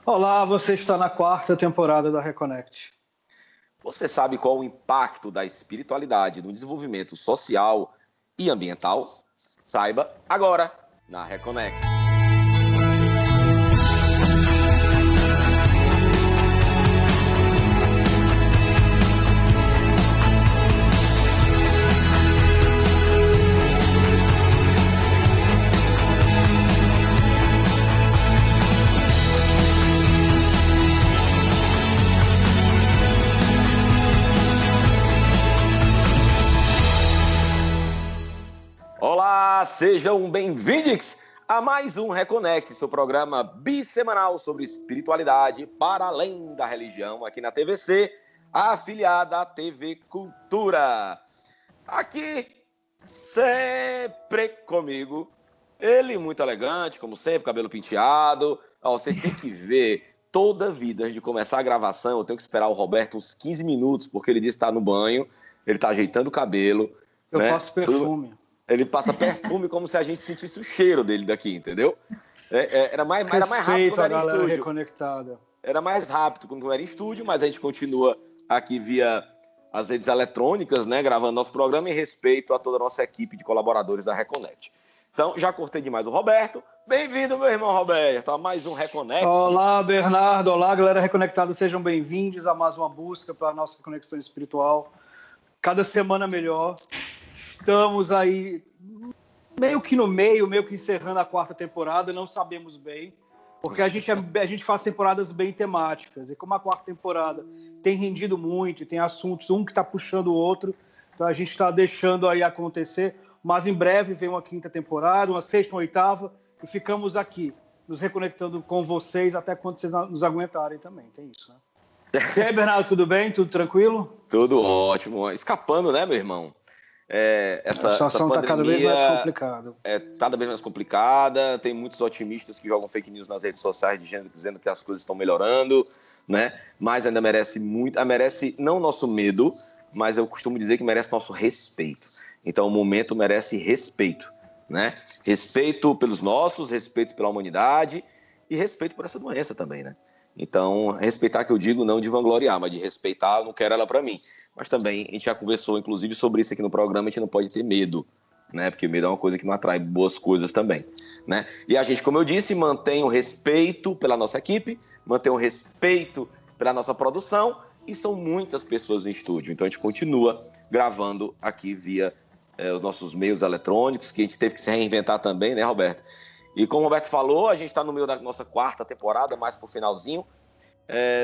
Olá, você está na quarta temporada da Reconnect. Você sabe qual o impacto da espiritualidade no desenvolvimento social e ambiental? Saiba agora na Reconnect. Olá, sejam bem-vindos a mais um Reconnect, seu programa bissemanal sobre espiritualidade para além da religião, aqui na TVC, afiliada à TV Cultura. Aqui, sempre comigo, ele muito elegante, como sempre, cabelo penteado. Vocês têm que ver, toda vida antes de começar a gravação, eu tenho que esperar o Roberto uns 15 minutos, porque ele disse que está no banho, ele está ajeitando o cabelo. Eu passo perfume. Ele passa perfume como se a gente sentisse o cheiro dele daqui, entendeu? Era mais rápido quando era em estúdio. Reconectada. Era mais rápido quando era em estúdio, mas a gente continua aqui via as redes eletrônicas, né, gravando nosso programa em respeito a toda a nossa equipe de colaboradores da Reconnect. Então, já cortei demais o Roberto. Bem-vindo, meu irmão Roberto, a mais um Reconnect. Olá, Bernardo. Olá, galera reconectada. Sejam bem-vindos a mais uma busca para a nossa conexão espiritual. Cada semana melhor. Estamos aí meio que no meio que encerrando a quarta temporada, não sabemos bem, porque a gente faz temporadas bem temáticas, e como a quarta temporada tem rendido muito, tem assuntos, um que está puxando o outro, então a gente está deixando aí acontecer, mas em breve vem uma quinta temporada, uma sexta, uma oitava, e ficamos aqui, nos reconectando com vocês até quando vocês nos aguentarem também, tem isso, né? E aí, Bernardo, tudo bem? Tudo tranquilo? Tudo ótimo. Escapando, né, meu irmão? A situação está cada vez mais complicada. Cada vez mais complicada. Tem muitos otimistas que jogam fake news nas redes sociais dizendo que as coisas estão melhorando, né? Mas ainda merece muito. Merece não o nosso medo, mas eu costumo dizer que merece nosso respeito. Então o momento merece respeito, né? Respeito pelos nossos, respeito pela humanidade e respeito por essa doença também, né? Então, respeitar que eu digo não de vangloriar, mas de respeitar, eu não quero ela para mim. Mas também, a gente já conversou, inclusive, sobre isso aqui no programa, a gente não pode ter medo, né? Porque medo é uma coisa que não atrai boas coisas também, né? E a gente, como eu disse, mantém o respeito pela nossa equipe, mantém o respeito pela nossa produção, e são muitas pessoas em estúdio. Então, a gente continua gravando aqui via os nossos meios eletrônicos, que a gente teve que se reinventar também, né, Roberto? E como o Roberto falou, a gente está no meio da nossa quarta temporada, mais pro finalzinho.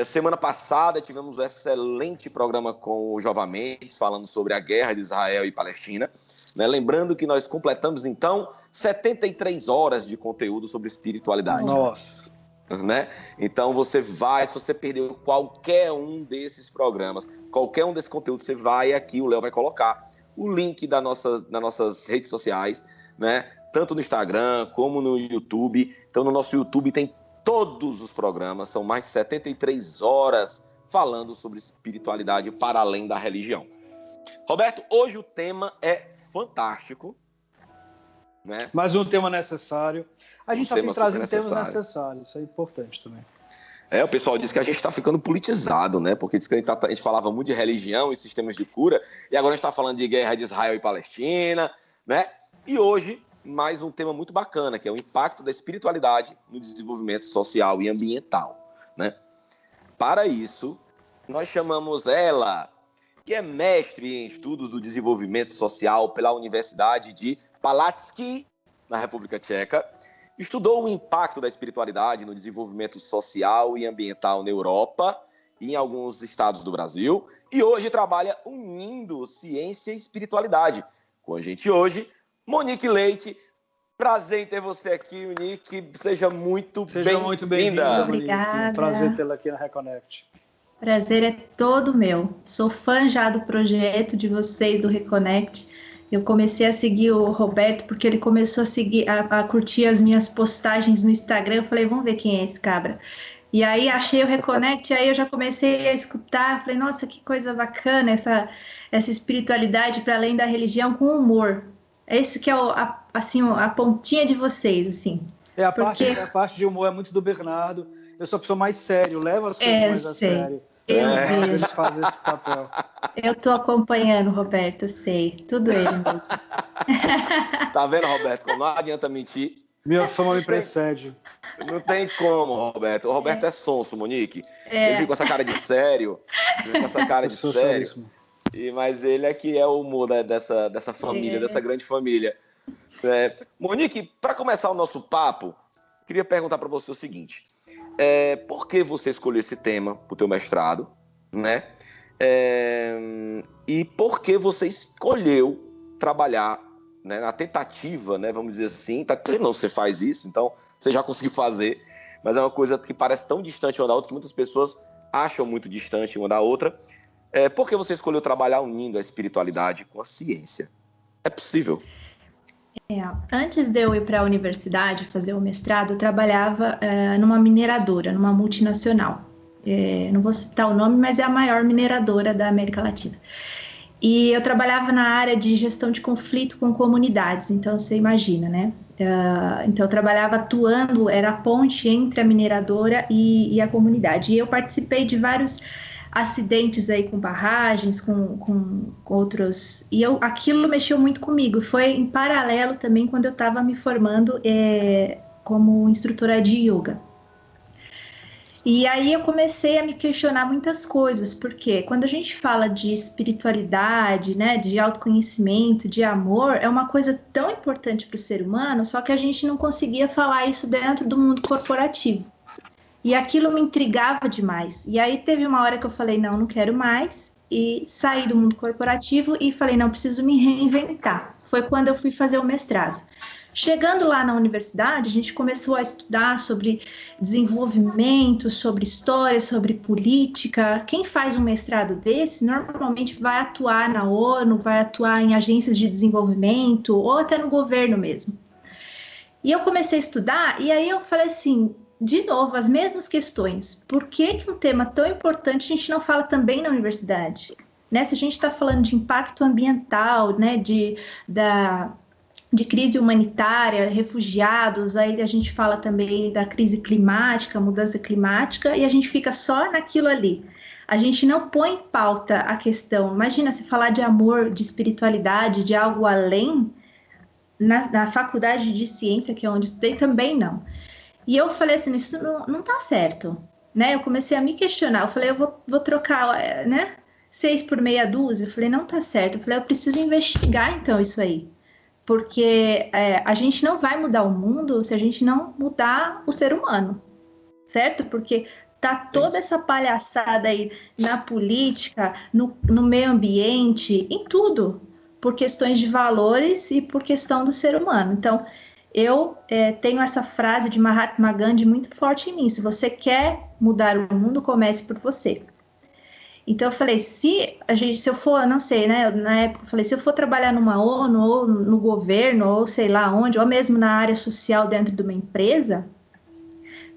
Semana passada tivemos um excelente programa com o Jova Mendes, falando sobre a guerra de Israel e Palestina. Né? Lembrando que nós completamos, então, 73 horas de conteúdo sobre espiritualidade. Nossa! Né? Então, se você perdeu qualquer um desses programas, qualquer um desses conteúdos, você vai aqui, o Léo vai colocar o link das nossas redes sociais, né? Tanto no Instagram como no YouTube. Então, no nosso YouTube tem todos os programas, são mais de 73 horas falando sobre espiritualidade para além da religião. Roberto, hoje o tema é fantástico, né? Mais um tema necessário. A gente está trazendo temas necessários, isso é importante também. O pessoal diz que a gente está ficando politizado, né? Porque diz que a gente falava muito de religião e sistemas de cura, e agora a gente está falando de guerra de Israel e Palestina, né? E hoje, mais um tema muito bacana, que é o impacto da espiritualidade no desenvolvimento social e ambiental, né? Para isso, nós chamamos ela, que é mestre em estudos do desenvolvimento social pela Universidade de Palacký, na República Tcheca, estudou o impacto da espiritualidade no desenvolvimento social e ambiental na Europa e em alguns estados do Brasil, e hoje trabalha unindo ciência e espiritualidade. Com a gente hoje, Monique Leite. Prazer em ter você aqui, Monique. Seja muito bem-vinda. Obrigada. Prazer tê-la aqui na Reconnect. Prazer é todo meu. Sou fã já do projeto de vocês, do Reconnect. Eu comecei a seguir o Roberto porque ele começou a curtir as minhas postagens no Instagram. Eu falei, vamos ver quem é esse cabra. E aí achei o Reconnect, aí eu já comecei a escutar. Falei, nossa, que coisa bacana essa espiritualidade para além da religião com humor. Esse que é a pontinha de vocês, assim. Porque a parte de humor é muito do Bernardo. Eu sou a pessoa mais séria, leva as coisas mais a sério. Eu Ele vejo. faz esse papel. Eu tô acompanhando, Roberto, eu sei. Tudo ele mesmo. Tá vendo, Roberto? Como não adianta mentir. Minha fama me precede. Não tem como, Roberto. O Roberto é sonso, Monique. Ele fica com essa cara de sério. Fica com essa cara Eu de sou sério. seríssimo. Mas ele é que é o humor dessa família, dessa grande família. Monique, para começar o nosso papo, queria perguntar para você o seguinte. Por que você escolheu esse tema para o teu mestrado, né? E por que você escolheu trabalhar, né, na tentativa, né, vamos dizer assim, tá claro, não, você faz isso, então você já conseguiu fazer, mas é uma coisa que parece tão distante uma da outra que muitas pessoas acham muito distante uma da outra. Por que você escolheu trabalhar unindo a espiritualidade com a ciência? É possível? Antes de eu ir para a universidade fazer o mestrado, eu trabalhava numa mineradora, numa multinacional. Não vou citar o nome, mas é a maior mineradora da América Latina. E eu trabalhava na área de gestão de conflito com comunidades, então você imagina, né? Então eu trabalhava atuando, era a ponte entre a mineradora e a comunidade. E eu participei de vários acidentes aí com barragens, com outros... E aquilo mexeu muito comigo. Foi em paralelo também quando eu estava me formando como instrutora de yoga. E aí eu comecei a me questionar muitas coisas, porque quando a gente fala de espiritualidade, né, de autoconhecimento, de amor, é uma coisa tão importante para o ser humano, só que a gente não conseguia falar isso dentro do mundo corporativo. E aquilo me intrigava demais. E aí teve uma hora que eu falei, não quero mais, e saí do mundo corporativo e falei, não, preciso me reinventar. Foi quando eu fui fazer o mestrado. Chegando lá na universidade, a gente começou a estudar sobre desenvolvimento, sobre história, sobre política. Quem faz um mestrado desse, normalmente vai atuar na ONU, vai atuar em agências de desenvolvimento, ou até no governo mesmo. E eu comecei a estudar, e aí eu falei assim, de novo, as mesmas questões. Por que um tema tão importante a gente não fala também na universidade? Né? Se a gente está falando de impacto ambiental, né, de crise humanitária, refugiados, aí a gente fala também da crise climática, mudança climática, e a gente fica só naquilo ali. A gente não põe em pauta a questão. Imagina se falar de amor, de espiritualidade, de algo além, na faculdade de ciência, que é onde estudei, também não. E eu falei assim, isso não tá certo, né? Eu comecei a me questionar, eu falei, eu vou trocar, né? 6 por meia dúzia, eu falei, não tá certo. Eu falei, eu preciso investigar então isso aí. Porque a gente não vai mudar o mundo se a gente não mudar o ser humano, certo? Porque tá toda essa palhaçada aí na política, no meio ambiente, em tudo, por questões de valores e por questão do ser humano. Então, eu tenho essa frase de Mahatma Gandhi muito forte em mim: se você quer mudar o mundo, comece por você. Então eu falei, se eu for, não sei, né? Na época eu falei, se eu for trabalhar numa ONU, ou no governo, ou sei lá onde, ou mesmo na área social dentro de uma empresa,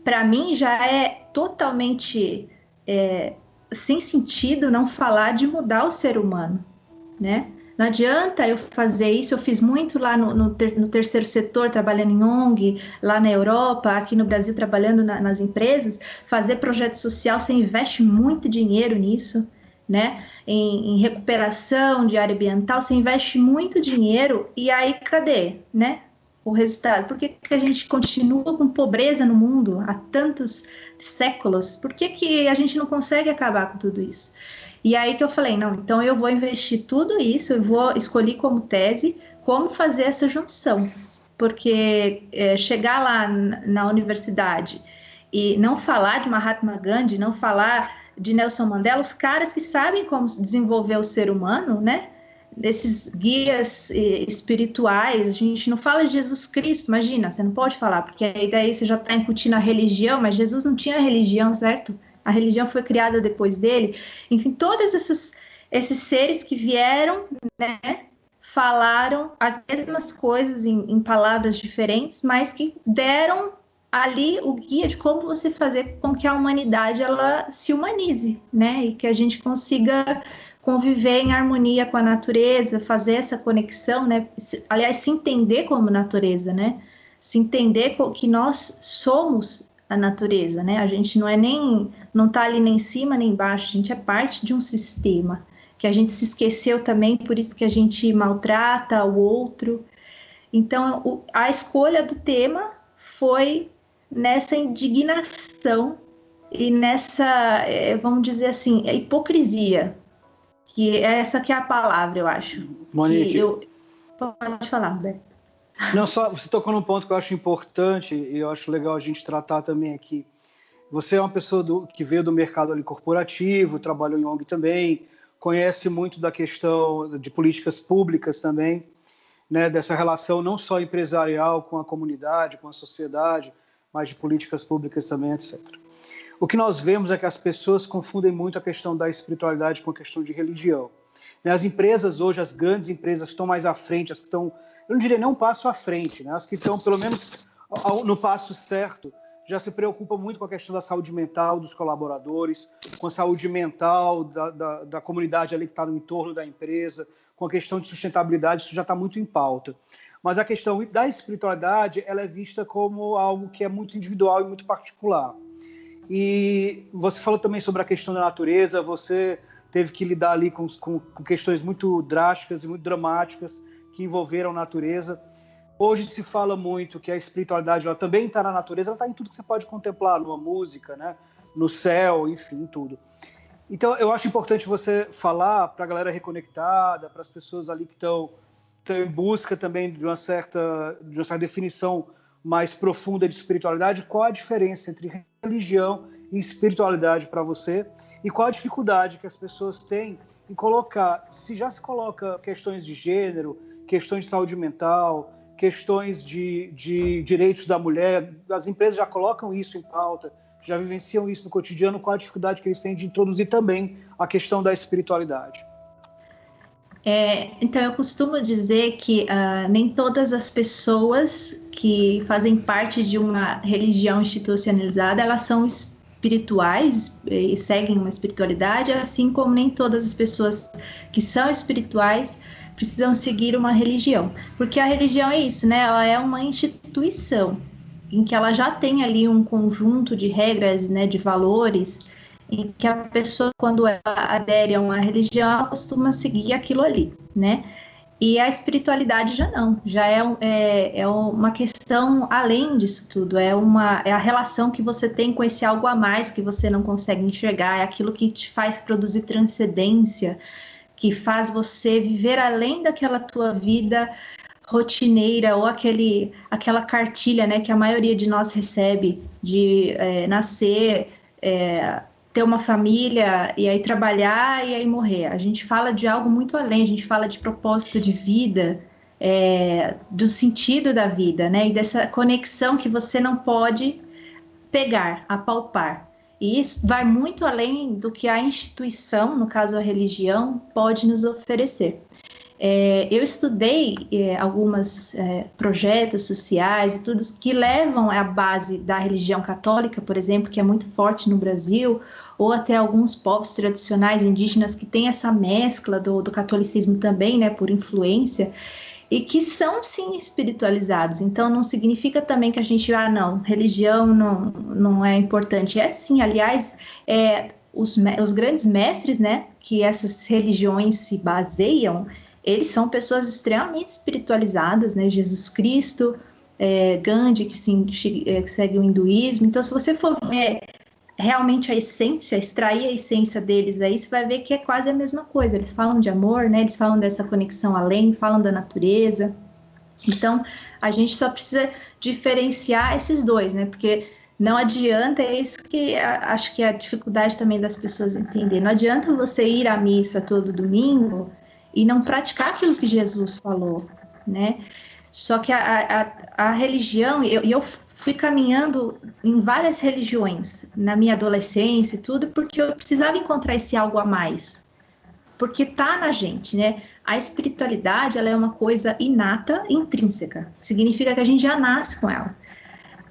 para mim já é totalmente sem sentido não falar de mudar o ser humano, né? Não adianta eu fazer isso, eu fiz muito lá no terceiro setor, trabalhando em ONG, lá na Europa, aqui no Brasil, trabalhando nas empresas. Fazer projeto social, você investe muito dinheiro nisso, né? Em recuperação de área ambiental, você investe muito dinheiro, e aí cadê, né? O resultado? Por que a gente continua com pobreza no mundo há tantos séculos? Por que a gente não consegue acabar com tudo isso? E aí que eu falei, não, então eu vou investir tudo isso, eu vou escolher como tese como fazer essa junção, porque chegar lá na universidade e não falar de Mahatma Gandhi, não falar de Nelson Mandela, os caras que sabem como desenvolver o ser humano, né? Esses guias espirituais, a gente não fala de Jesus Cristo, imagina, você não pode falar, porque aí daí você já está incutindo a religião, mas Jesus não tinha religião, certo? A religião foi criada depois dele. Enfim, todos esses seres que vieram, né, falaram as mesmas coisas em palavras diferentes, mas que deram ali o guia de como você fazer com que a humanidade ela se humanize, né, e que a gente consiga conviver em harmonia com a natureza, fazer essa conexão, né, aliás, se entender como natureza, né, se entender que nós somos a natureza, né? A gente não está ali nem em cima nem embaixo, a gente é parte de um sistema, que a gente se esqueceu também, por isso que a gente maltrata o outro. Então, a escolha do tema foi nessa indignação e nessa, vamos dizer assim, hipocrisia, que essa que é a palavra, eu acho. Monique, pode falar, Roberto. Não, só você tocou num ponto que eu acho importante e eu acho legal a gente tratar também aqui. Você é uma pessoa que veio do mercado ali corporativo, trabalhou em ONG também, conhece muito da questão de políticas públicas também, né, dessa relação não só empresarial com a comunidade, com a sociedade, mas de políticas públicas também, etc. O que nós vemos é que as pessoas confundem muito a questão da espiritualidade com a questão de religião. As empresas hoje, as grandes empresas estão mais à frente, as que estão, eu não diria nem um passo à frente, né? As que estão pelo menos no passo certo, já se preocupam muito com a questão da saúde mental dos colaboradores, com a saúde mental da comunidade ali que está no entorno da empresa, com a questão de sustentabilidade, isso já está muito em pauta. Mas a questão da espiritualidade, ela é vista como algo que é muito individual e muito particular. E você falou também sobre a questão da natureza, você teve que lidar ali com questões muito drásticas e muito dramáticas que envolveram a natureza. Hoje se fala muito que a espiritualidade ela também está na natureza, ela está em tudo que você pode contemplar, numa música, né? No céu, enfim, tudo. Então, eu acho importante você falar para a galera reconectada, para as pessoas ali que estão em busca também de uma certa definição mais profunda de espiritualidade, qual a diferença entre religião e espiritualidade para você e qual a dificuldade que as pessoas têm em colocar, se já se coloca questões de gênero, questões de saúde mental, questões de direitos da mulher, as empresas já colocam isso em pauta, já vivenciam isso no cotidiano, qual a dificuldade que eles têm de introduzir também a questão da espiritualidade? Então, eu costumo dizer que nem todas as pessoas que fazem parte de uma religião institucionalizada, elas são espirituais e seguem uma espiritualidade, assim como nem todas as pessoas que são espirituais precisam seguir uma religião. Porque a religião é isso, né? Ela é uma instituição em que ela já tem ali um conjunto de regras, né, de valores, em que a pessoa, quando ela adere a uma religião, ela costuma seguir aquilo ali, né? E a espiritualidade já não, já é uma questão além disso tudo, é a relação que você tem com esse algo a mais que você não consegue enxergar, é aquilo que te faz produzir transcendência, que faz você viver além daquela tua vida rotineira ou aquela cartilha, né, que a maioria de nós recebe de nascer, ter uma família e aí trabalhar e aí morrer. A gente fala de algo muito além, a gente fala de propósito de vida, do sentido da vida, né, e dessa conexão que você não pode pegar, apalpar. E isso vai muito além do que a instituição, no caso a religião, pode nos oferecer. Eu estudei alguns projetos sociais e tudo que levam à base da religião católica, por exemplo, que é muito forte no Brasil, ou até alguns povos tradicionais indígenas que têm essa mescla do catolicismo também, né, por influência, e que são, sim, espiritualizados. Então, não significa também que a gente, não, religião não é importante. É sim, aliás, os grandes mestres, né, que essas religiões se baseiam, eles são pessoas extremamente espiritualizadas, né? Jesus Cristo, Gandhi, que segue o hinduísmo. Então, se você for ver realmente a essência, extrair a essência deles aí, você vai ver que é quase a mesma coisa. Eles falam de amor, né? Eles falam dessa conexão além, falam da natureza. Então, a gente só precisa diferenciar esses dois, né? Porque não adianta, é isso que acho que é a dificuldade também das pessoas entenderem. Não adianta você ir à missa todo domingo e não praticar aquilo que Jesus falou, né? Só que a religião, eu fui caminhando em várias religiões na minha adolescência e tudo, porque eu precisava encontrar esse algo a mais, porque tá na gente, né? A espiritualidade, ela é uma coisa inata, intrínseca, significa que a gente já nasce com ela.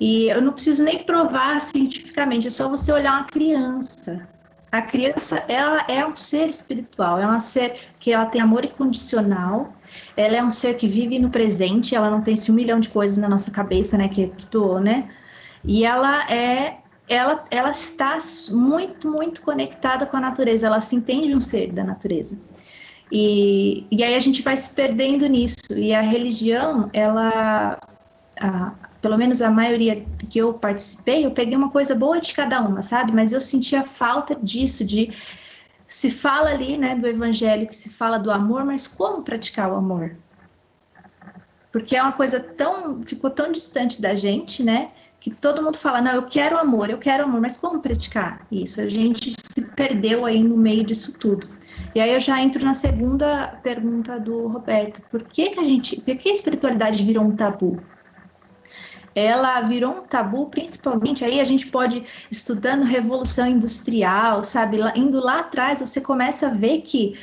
E eu não preciso nem provar cientificamente, é só você olhar uma criança. A criança, ela é um ser espiritual, é um ser que ela tem amor incondicional, ela é um ser que vive no presente, ela não tem esse 1 milhão de coisas na nossa cabeça, né, que é tudo, né? E ela está muito, muito conectada com a natureza, ela se entende um ser da natureza. E aí a gente vai se perdendo nisso. E a religião, pelo menos a maioria que eu participei, eu peguei uma coisa boa de cada uma, sabe? Mas eu sentia falta disso, se fala ali, né, do evangelho, que se fala do amor, mas como praticar o amor? Porque é uma coisa ficou tão distante da gente, né? Que todo mundo fala, não, eu quero amor, mas como praticar isso? A gente se perdeu aí no meio disso tudo. E aí eu já entro na segunda pergunta do Roberto. Por que a espiritualidade virou um tabu? Ela virou um tabu, principalmente, aí a gente pode, estudando Revolução Industrial, sabe, indo lá atrás, você começa a ver que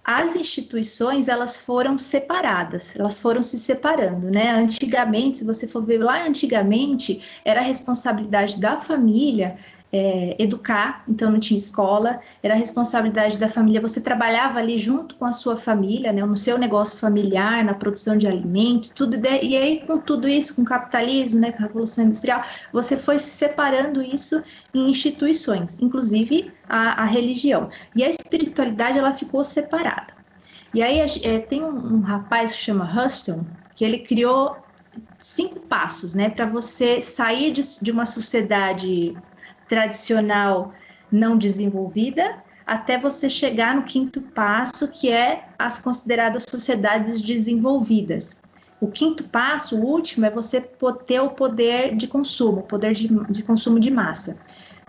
as instituições, elas foram separadas, elas foram se separando, né? Antigamente, se você for ver lá antigamente, era a responsabilidade da família educar, então não tinha escola, era a responsabilidade da família, você trabalhava ali junto com a sua família, né, no seu negócio familiar, na produção de alimento, tudo, e aí com tudo isso, com o capitalismo, né, com a Revolução Industrial, você foi separando isso em instituições, inclusive a religião, e a espiritualidade, ela ficou separada. E aí tem um rapaz que chama Huston, que ele criou 5 passos, né, para você sair de uma sociedade tradicional não desenvolvida, até você chegar no 5º passo, que é as consideradas sociedades desenvolvidas. O 5º passo, o último, é você ter o poder de consumo, poder de consumo de massa.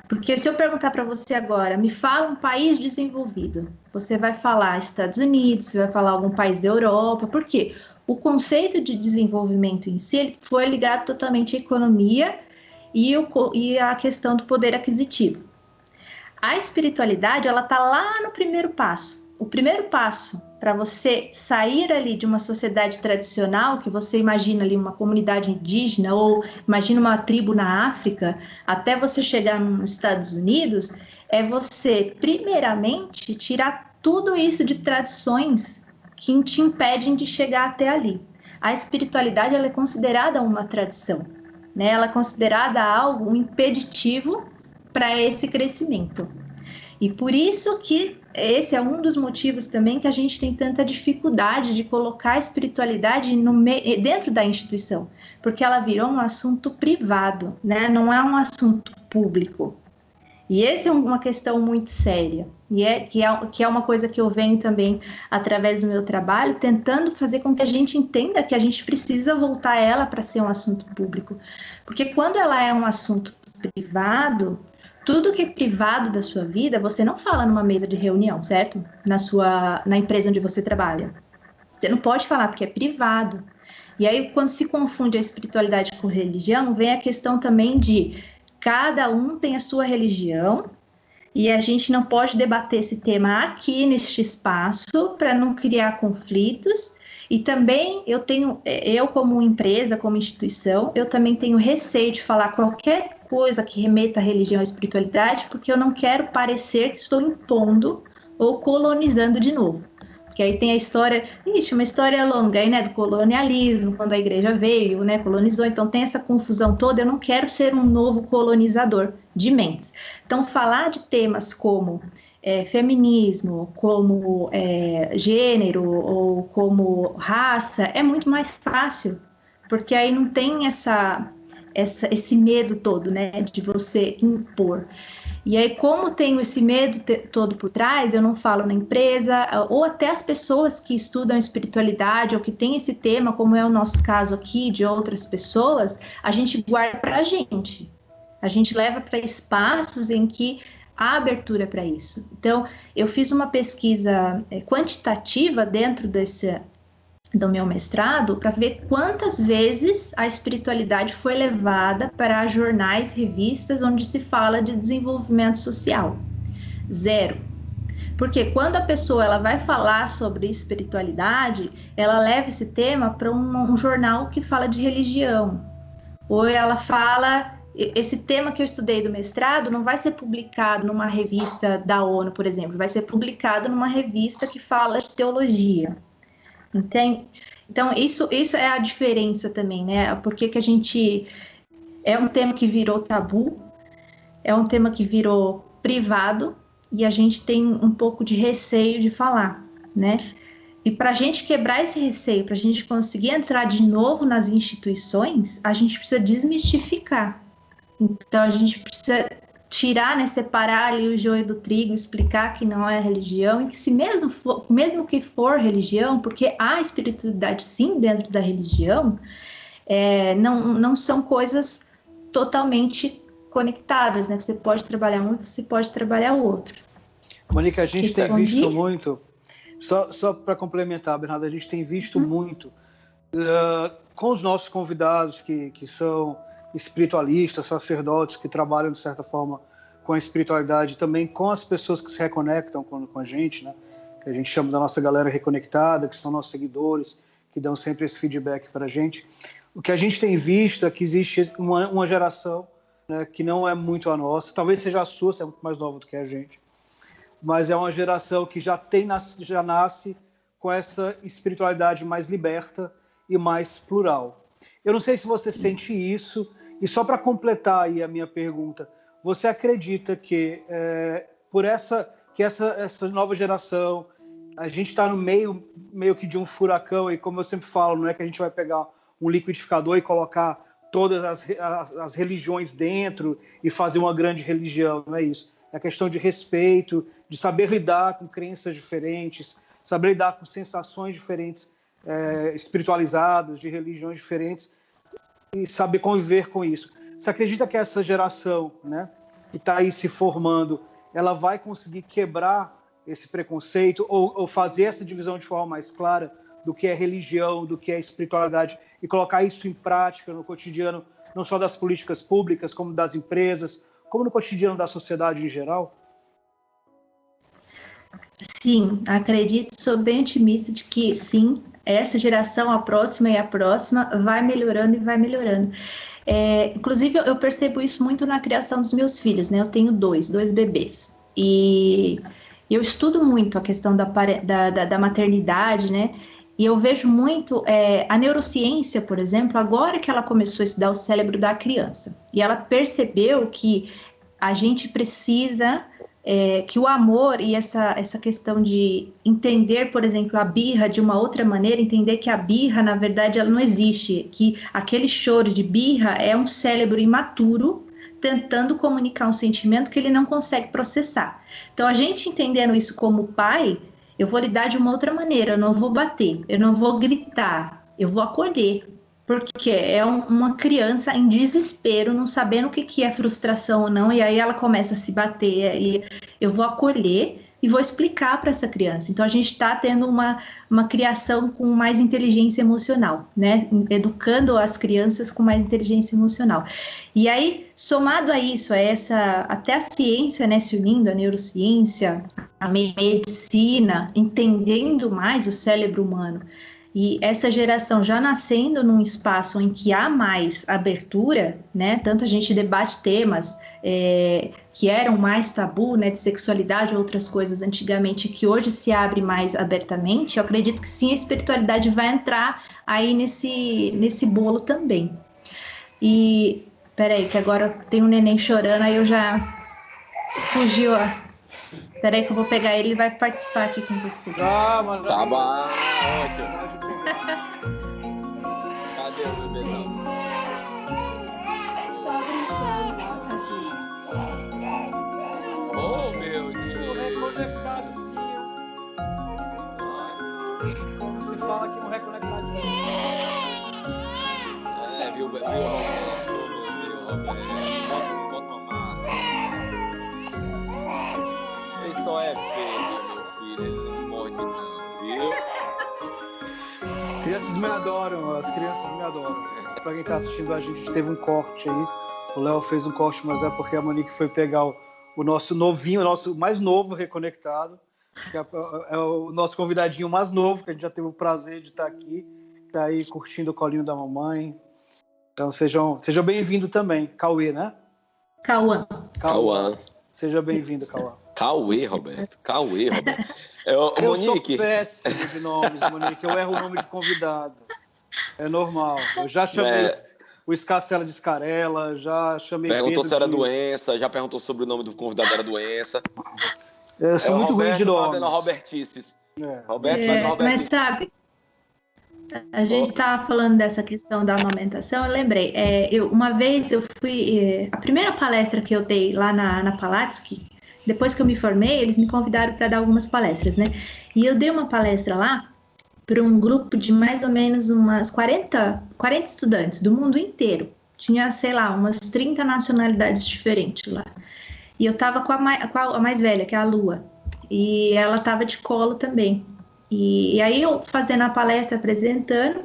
Porque se eu perguntar para você agora, me fala um país desenvolvido, você vai falar Estados Unidos, você vai falar algum país da Europa, por quê? O conceito de desenvolvimento em si foi ligado totalmente à economia e a questão do poder aquisitivo. A espiritualidade, ela está lá no primeiro passo. O primeiro passo para você sair ali de uma sociedade tradicional, que você imagina ali uma comunidade indígena ou imagina uma tribo na África, até você chegar nos Estados Unidos, é você, primeiramente, tirar tudo isso de tradições que te impedem de chegar até ali. A espiritualidade, ela é considerada uma tradição, né? Ela é considerada algo, um impeditivo para esse crescimento. E por isso que esse é um dos motivos também que a gente tem tanta dificuldade de colocar a espiritualidade dentro da instituição, porque ela virou um assunto privado, né? Não é um assunto público. E essa é uma questão muito séria, e que é uma coisa que eu venho também, através do meu trabalho, tentando fazer com que a gente entenda que a gente precisa voltar ela para ser um assunto público. Porque quando ela é um assunto privado, tudo que é privado da sua vida, você não fala numa mesa de reunião, certo? Na empresa onde você trabalha. Você não pode falar porque é privado. E aí, quando se confunde a espiritualidade com religião, vem a questão também de cada um tem a sua religião e a gente não pode debater esse tema aqui neste espaço para não criar conflitos. E também eu como empresa, como instituição, eu também tenho receio de falar qualquer coisa que remeta à religião e à espiritualidade, porque eu não quero parecer que estou impondo ou colonizando de novo. Porque aí tem a história, uma história longa aí, né, do colonialismo, quando a igreja veio, né, colonizou, então tem essa confusão toda, eu não quero ser um novo colonizador de mentes. Então, falar de temas como feminismo, como gênero ou como raça, é muito mais fácil, porque aí não tem esse medo todo, né, de você impor. E aí, como tenho esse medo todo por trás, eu não falo na empresa, ou até as pessoas que estudam espiritualidade, ou que têm esse tema, como é o nosso caso aqui, de outras pessoas, a gente guarda para a gente. A gente leva para espaços em que há abertura para isso. Então, eu fiz uma pesquisa quantitativa dentro do meu mestrado para ver quantas vezes a espiritualidade foi levada para jornais, revistas onde se fala de desenvolvimento social. 0. Porque quando a pessoa ela vai falar sobre espiritualidade, ela leva esse tema para um jornal que fala de religião. Ou ela fala esse tema que eu estudei do mestrado não vai ser publicado numa revista da ONU, por exemplo, vai ser publicado numa revista que fala de teologia, entende? Então, isso é a diferença também, né? Porque que a gente... É um tema que virou tabu, é um tema que virou privado, e a gente tem um pouco de receio de falar, né? E para a gente quebrar esse receio, para a gente conseguir entrar de novo nas instituições, a gente precisa desmistificar. Então, a gente precisa tirar, né, separar ali o joio do trigo, explicar que não é religião, e que se mesmo que for religião, porque há espiritualidade sim dentro da religião, não são coisas totalmente conectadas, né? Você pode trabalhar um e você pode trabalhar o outro. Monique, a gente tem visto muito, só para complementar, Bernardo, a gente tem visto muito com os nossos convidados que são espiritualistas, sacerdotes, que trabalham, de certa forma, com a espiritualidade, também com as pessoas que se reconectam com a gente, né? Que a gente chama da nossa galera reconectada, que são nossos seguidores, que dão sempre esse feedback para a gente. O que a gente tem visto é que existe uma geração, né, que não é muito a nossa, talvez seja a sua, você é muito mais nova do que a gente, mas é uma geração que já nasce com essa espiritualidade mais liberta e mais plural. Eu não sei se você sente isso, e só para completar aí a minha pergunta, você acredita que essa nova geração, a gente está no meio que de um furacão, e como eu sempre falo, não é que a gente vai pegar um liquidificador e colocar todas as religiões dentro e fazer uma grande religião, não é isso. É a questão de respeito, de saber lidar com crenças diferentes, saber lidar com sensações diferentes, espiritualizadas, de religiões diferentes, e saber conviver com isso. Você acredita que essa geração, né, que está aí se formando, ela vai conseguir quebrar esse preconceito ou fazer essa divisão de forma mais clara do que é religião, do que é espiritualidade, e colocar isso em prática no cotidiano, não só das políticas públicas, como das empresas, como no cotidiano da sociedade em geral? Sim, acredito, sou bem otimista de que sim, essa geração, a próxima e a próxima, vai melhorando e vai melhorando. Inclusive, eu percebo isso muito na criação dos meus filhos, né? Eu tenho dois bebês. E eu estudo muito a questão da maternidade, né? E eu vejo muito a neurociência, por exemplo, agora que ela começou a estudar o cérebro da criança. E ela percebeu que a gente precisa... que o amor e essa questão de entender, por exemplo, a birra de uma outra maneira, entender que a birra, na verdade, ela não existe, que aquele choro de birra é um cérebro imaturo tentando comunicar um sentimento que ele não consegue processar. Então, a gente entendendo isso como pai, eu vou lidar de uma outra maneira, eu não vou bater, eu não vou gritar, eu vou acolher. Porque é uma criança em desespero, não sabendo o que é frustração ou não, e aí ela começa a se bater, e eu vou acolher e vou explicar para essa criança. Então, a gente está tendo uma criação com mais inteligência emocional, né? Educando as crianças com mais inteligência emocional. E aí, somado a isso, até a ciência, né, se unindo, a neurociência, a medicina, entendendo mais o cérebro humano, e essa geração já nascendo num espaço em que há mais abertura, né? Tanto a gente debate temas que eram mais tabu, né? De sexualidade ou outras coisas antigamente, que hoje se abre mais abertamente. Eu acredito que sim, a espiritualidade vai entrar aí nesse bolo também. E peraí, que agora tem um neném chorando, aí eu já fugiu, ó. Peraí que eu vou pegar ele e vai participar aqui com você. Ah, mano. Tá bom, ótimo. Cadê o bebezão? Oh, meu Deus. Como se fala aqui no Reconectado. Viu, Roberto? Bota uma máscara. Ele só é feio, meu filho. Ele não morde não, viu? Crianças me adoram, as crianças me adoram. Pra quem tá assistindo a gente teve um corte aí. O Léo fez um corte, mas é porque a Monique foi pegar o nosso novinho, o nosso mais novo reconectado, que é o nosso convidadinho mais novo, que a gente já teve o prazer de estar aqui, tá aí curtindo o colinho da mamãe. Então sejam bem-vindos também. Cauê, né? Cauã. Seja bem-vindo, Cauã. Cauê, Roberto. Eu Monique. sou péssimo de nomes, Monique. Eu erro o nome de convidado. É normal. Eu já chamei o Escarcela de Escarela, já chamei Perguntou Pedro se era de... doença, já perguntou sobre o nome do convidado, era doença. Eu sou muito ruim de nomes. Fazendo Robertices. Roberto fazendo Robertices. Mas sabe, a gente estava falando dessa questão da amamentação, eu lembrei. Uma vez eu fui... a primeira palestra que eu dei lá na Palatsky, depois que eu me formei, eles me convidaram para dar algumas palestras, né? E eu dei uma palestra lá para um grupo de mais ou menos umas 40 estudantes do mundo inteiro. Tinha, sei lá, umas 30 nacionalidades diferentes lá. E eu estava com a mais velha, que é a Lua. E ela estava de colo também. E aí eu fazendo a palestra, apresentando,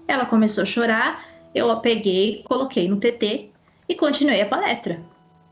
ela começou a chorar, eu a peguei, coloquei no TT e continuei a palestra.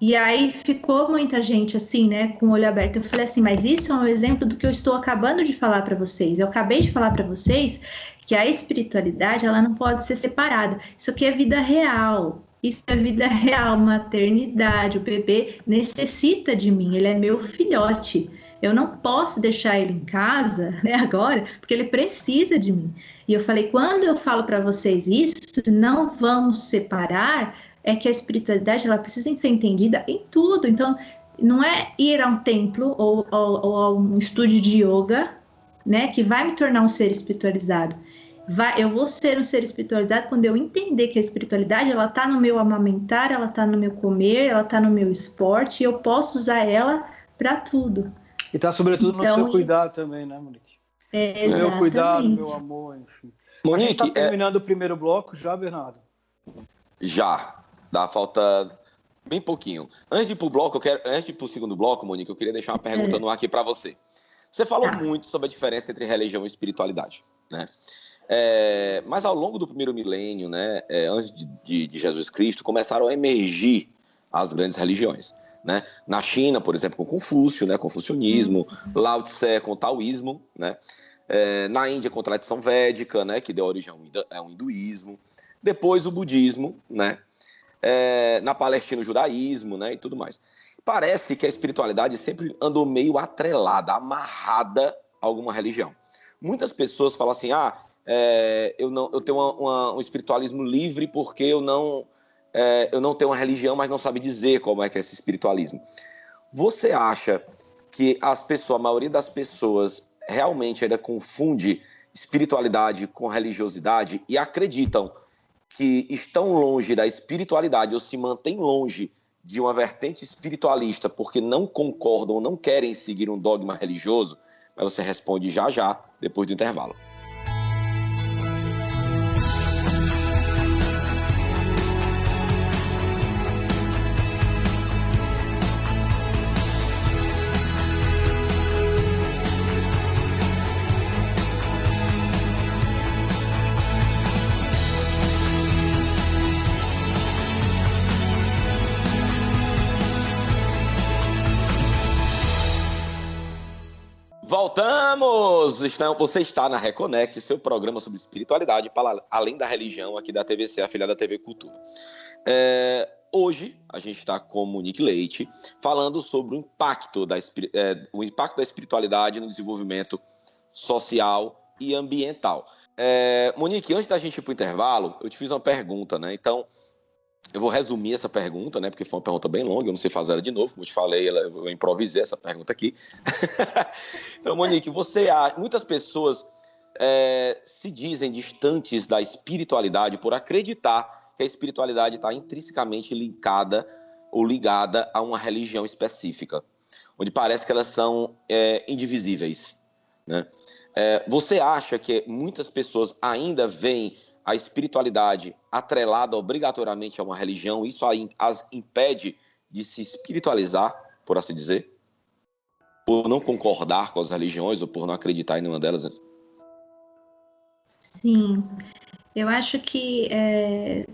E aí ficou muita gente assim, né, com o olho aberto. Eu falei assim, mas isso é um exemplo do que eu estou acabando de falar para vocês. Eu acabei de falar para vocês que a espiritualidade, ela não pode ser separada. Isso aqui é vida real. Isso é vida real, maternidade. O bebê necessita de mim, ele é meu filhote. Eu não posso deixar ele em casa, né, agora, porque ele precisa de mim. E eu falei, quando eu falo para vocês isso, não vamos separar, é que a espiritualidade ela precisa ser entendida em tudo. Então, não é ir a um templo ou a um estúdio de yoga, né, que vai me tornar um ser espiritualizado. Eu vou ser um ser espiritualizado quando eu entender que a espiritualidade ela está no meu amamentar, ela está no meu comer, ela está no meu esporte, e eu posso usar ela para tudo. E está sobretudo no seu cuidado também, né, Monique? Exatamente. Meu cuidado, meu amor, enfim. Monique, a gente está terminando o primeiro bloco já, Bernardo? Já. Dá falta bem pouquinho. Antes de ir para o segundo bloco, Monique, eu queria deixar uma pergunta no ar aqui para você. Você falou muito sobre a diferença entre religião e espiritualidade, né? Mas ao longo do primeiro milênio, né, antes de Jesus Cristo, começaram a emergir as grandes religiões, né? Na China, por exemplo, com Confúcio, né, confucionismo, Lao Tse com o taoísmo, né? Na Índia com a tradição védica, né, que deu origem ao hinduísmo. Depois o budismo, né? Na Palestina o judaísmo, né, e tudo mais. Parece que a espiritualidade sempre andou meio atrelada, amarrada a alguma religião. Muitas pessoas falam assim, eu tenho um espiritualismo livre porque eu não tenho uma religião, mas não sabe dizer como é que é esse espiritualismo. Você acha que a maioria das pessoas realmente ainda confunde espiritualidade com religiosidade e acreditam que estão longe da espiritualidade ou se mantêm longe de uma vertente espiritualista porque não concordam ou não querem seguir um dogma religioso? Mas você responde já, depois do intervalo. Voltamos! Você está na Reconnect, seu programa sobre espiritualidade para além da religião aqui da TVC, afiliada da TV Cultura. Hoje a gente está com Monique Leite falando sobre o impacto da espiritualidade no desenvolvimento social e ambiental. Monique, antes da gente ir para o intervalo, eu te fiz uma pergunta, né? Então, eu vou resumir essa pergunta, né? Porque foi uma pergunta bem longa, eu não sei fazer ela de novo, como eu te falei, eu improvisei essa pergunta aqui. Então, Monique, muitas pessoas se dizem distantes da espiritualidade por acreditar que a espiritualidade está intrinsecamente linkada ou ligada a uma religião específica, onde parece que elas são indivisíveis, né? Você acha que muitas pessoas ainda veem a espiritualidade atrelada obrigatoriamente a uma religião, isso as impede de se espiritualizar, por assim dizer? Por não concordar com as religiões ou por não acreditar em nenhuma delas? Sim, eu acho que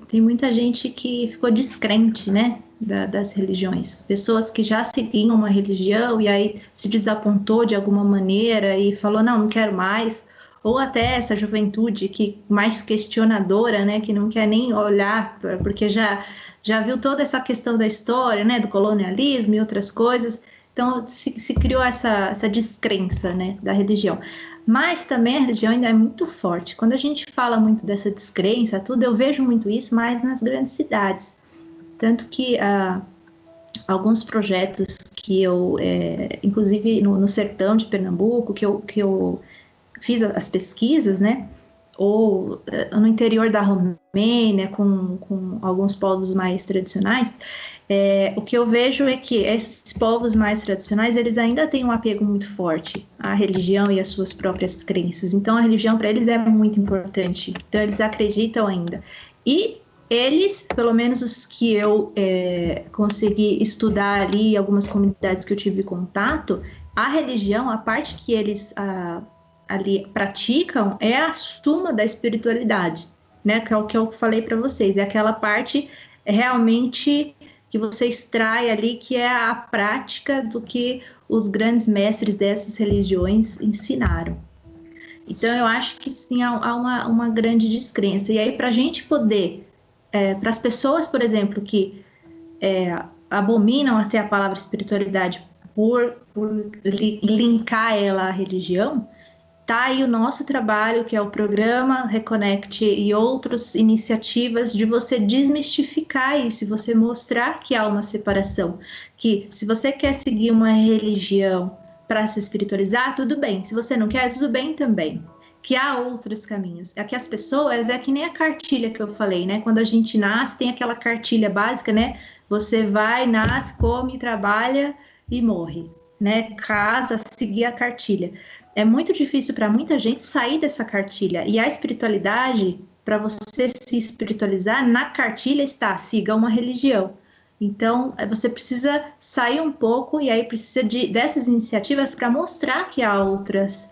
tem muita gente que ficou descrente, né, das religiões. Pessoas que já seguiam uma religião e aí se desapontou de alguma maneira e falou, não quero mais. ou até essa juventude que mais questionadora, né, que não quer nem olhar, porque já viu toda essa questão da história, né, do colonialismo e outras coisas. Então se criou essa descrença, né, da religião. Mas também a religião ainda é muito forte. Quando a gente fala muito dessa descrença, tudo, eu vejo muito isso mais nas grandes cidades. Tanto que alguns projetos que eu, inclusive no sertão de Pernambuco, que eu fiz as pesquisas, né? Ou no interior da Romênia, com alguns povos mais tradicionais, o que eu vejo é que esses povos mais tradicionais, eles ainda têm um apego muito forte à religião e às suas próprias crenças. Então, a religião para eles é muito importante. Então, eles acreditam ainda. E eles, pelo menos os que eu consegui estudar ali, algumas comunidades que eu tive contato, a religião, a parte que eles ali praticam é a suma da espiritualidade, né? Que é o que eu falei para vocês, é aquela parte realmente que você extrai ali, que é a prática do que os grandes mestres dessas religiões ensinaram. Então, eu acho que sim, há uma grande descrença. E aí, para a gente poder, para as pessoas, por exemplo, que abominam até a palavra espiritualidade por linkar ela à religião, tá aí o nosso trabalho, que é o programa Reconnect e outras iniciativas de você desmistificar isso, você mostrar que há uma separação, que se você quer seguir uma religião para se espiritualizar, tudo bem. Se você não quer, tudo bem também. Que há outros caminhos. É que as pessoas, que nem a cartilha que eu falei, né? Quando a gente nasce, tem aquela cartilha básica, né? Você vai, nasce, come, trabalha e morre, né? Casa, seguir a cartilha. É muito difícil para muita gente sair dessa cartilha. E a espiritualidade, para você se espiritualizar, na cartilha está, siga uma religião. Então, você precisa sair um pouco e aí precisa dessas iniciativas para mostrar que há outras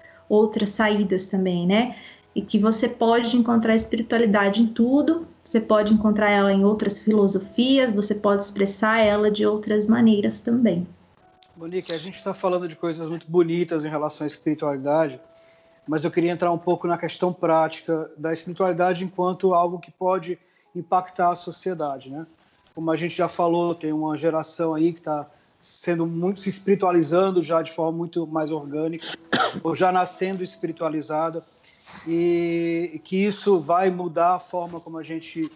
saídas também, né? E que você pode encontrar espiritualidade em tudo, você pode encontrar ela em outras filosofias, você pode expressar ela de outras maneiras também. Monique, a gente está falando de coisas muito bonitas em relação à espiritualidade, mas eu queria entrar um pouco na questão prática da espiritualidade enquanto algo que pode impactar a sociedade, né? Como a gente já falou, tem uma geração aí que está se espiritualizando já de forma muito mais orgânica, ou já nascendo espiritualizada, e que isso vai mudar a forma como a gente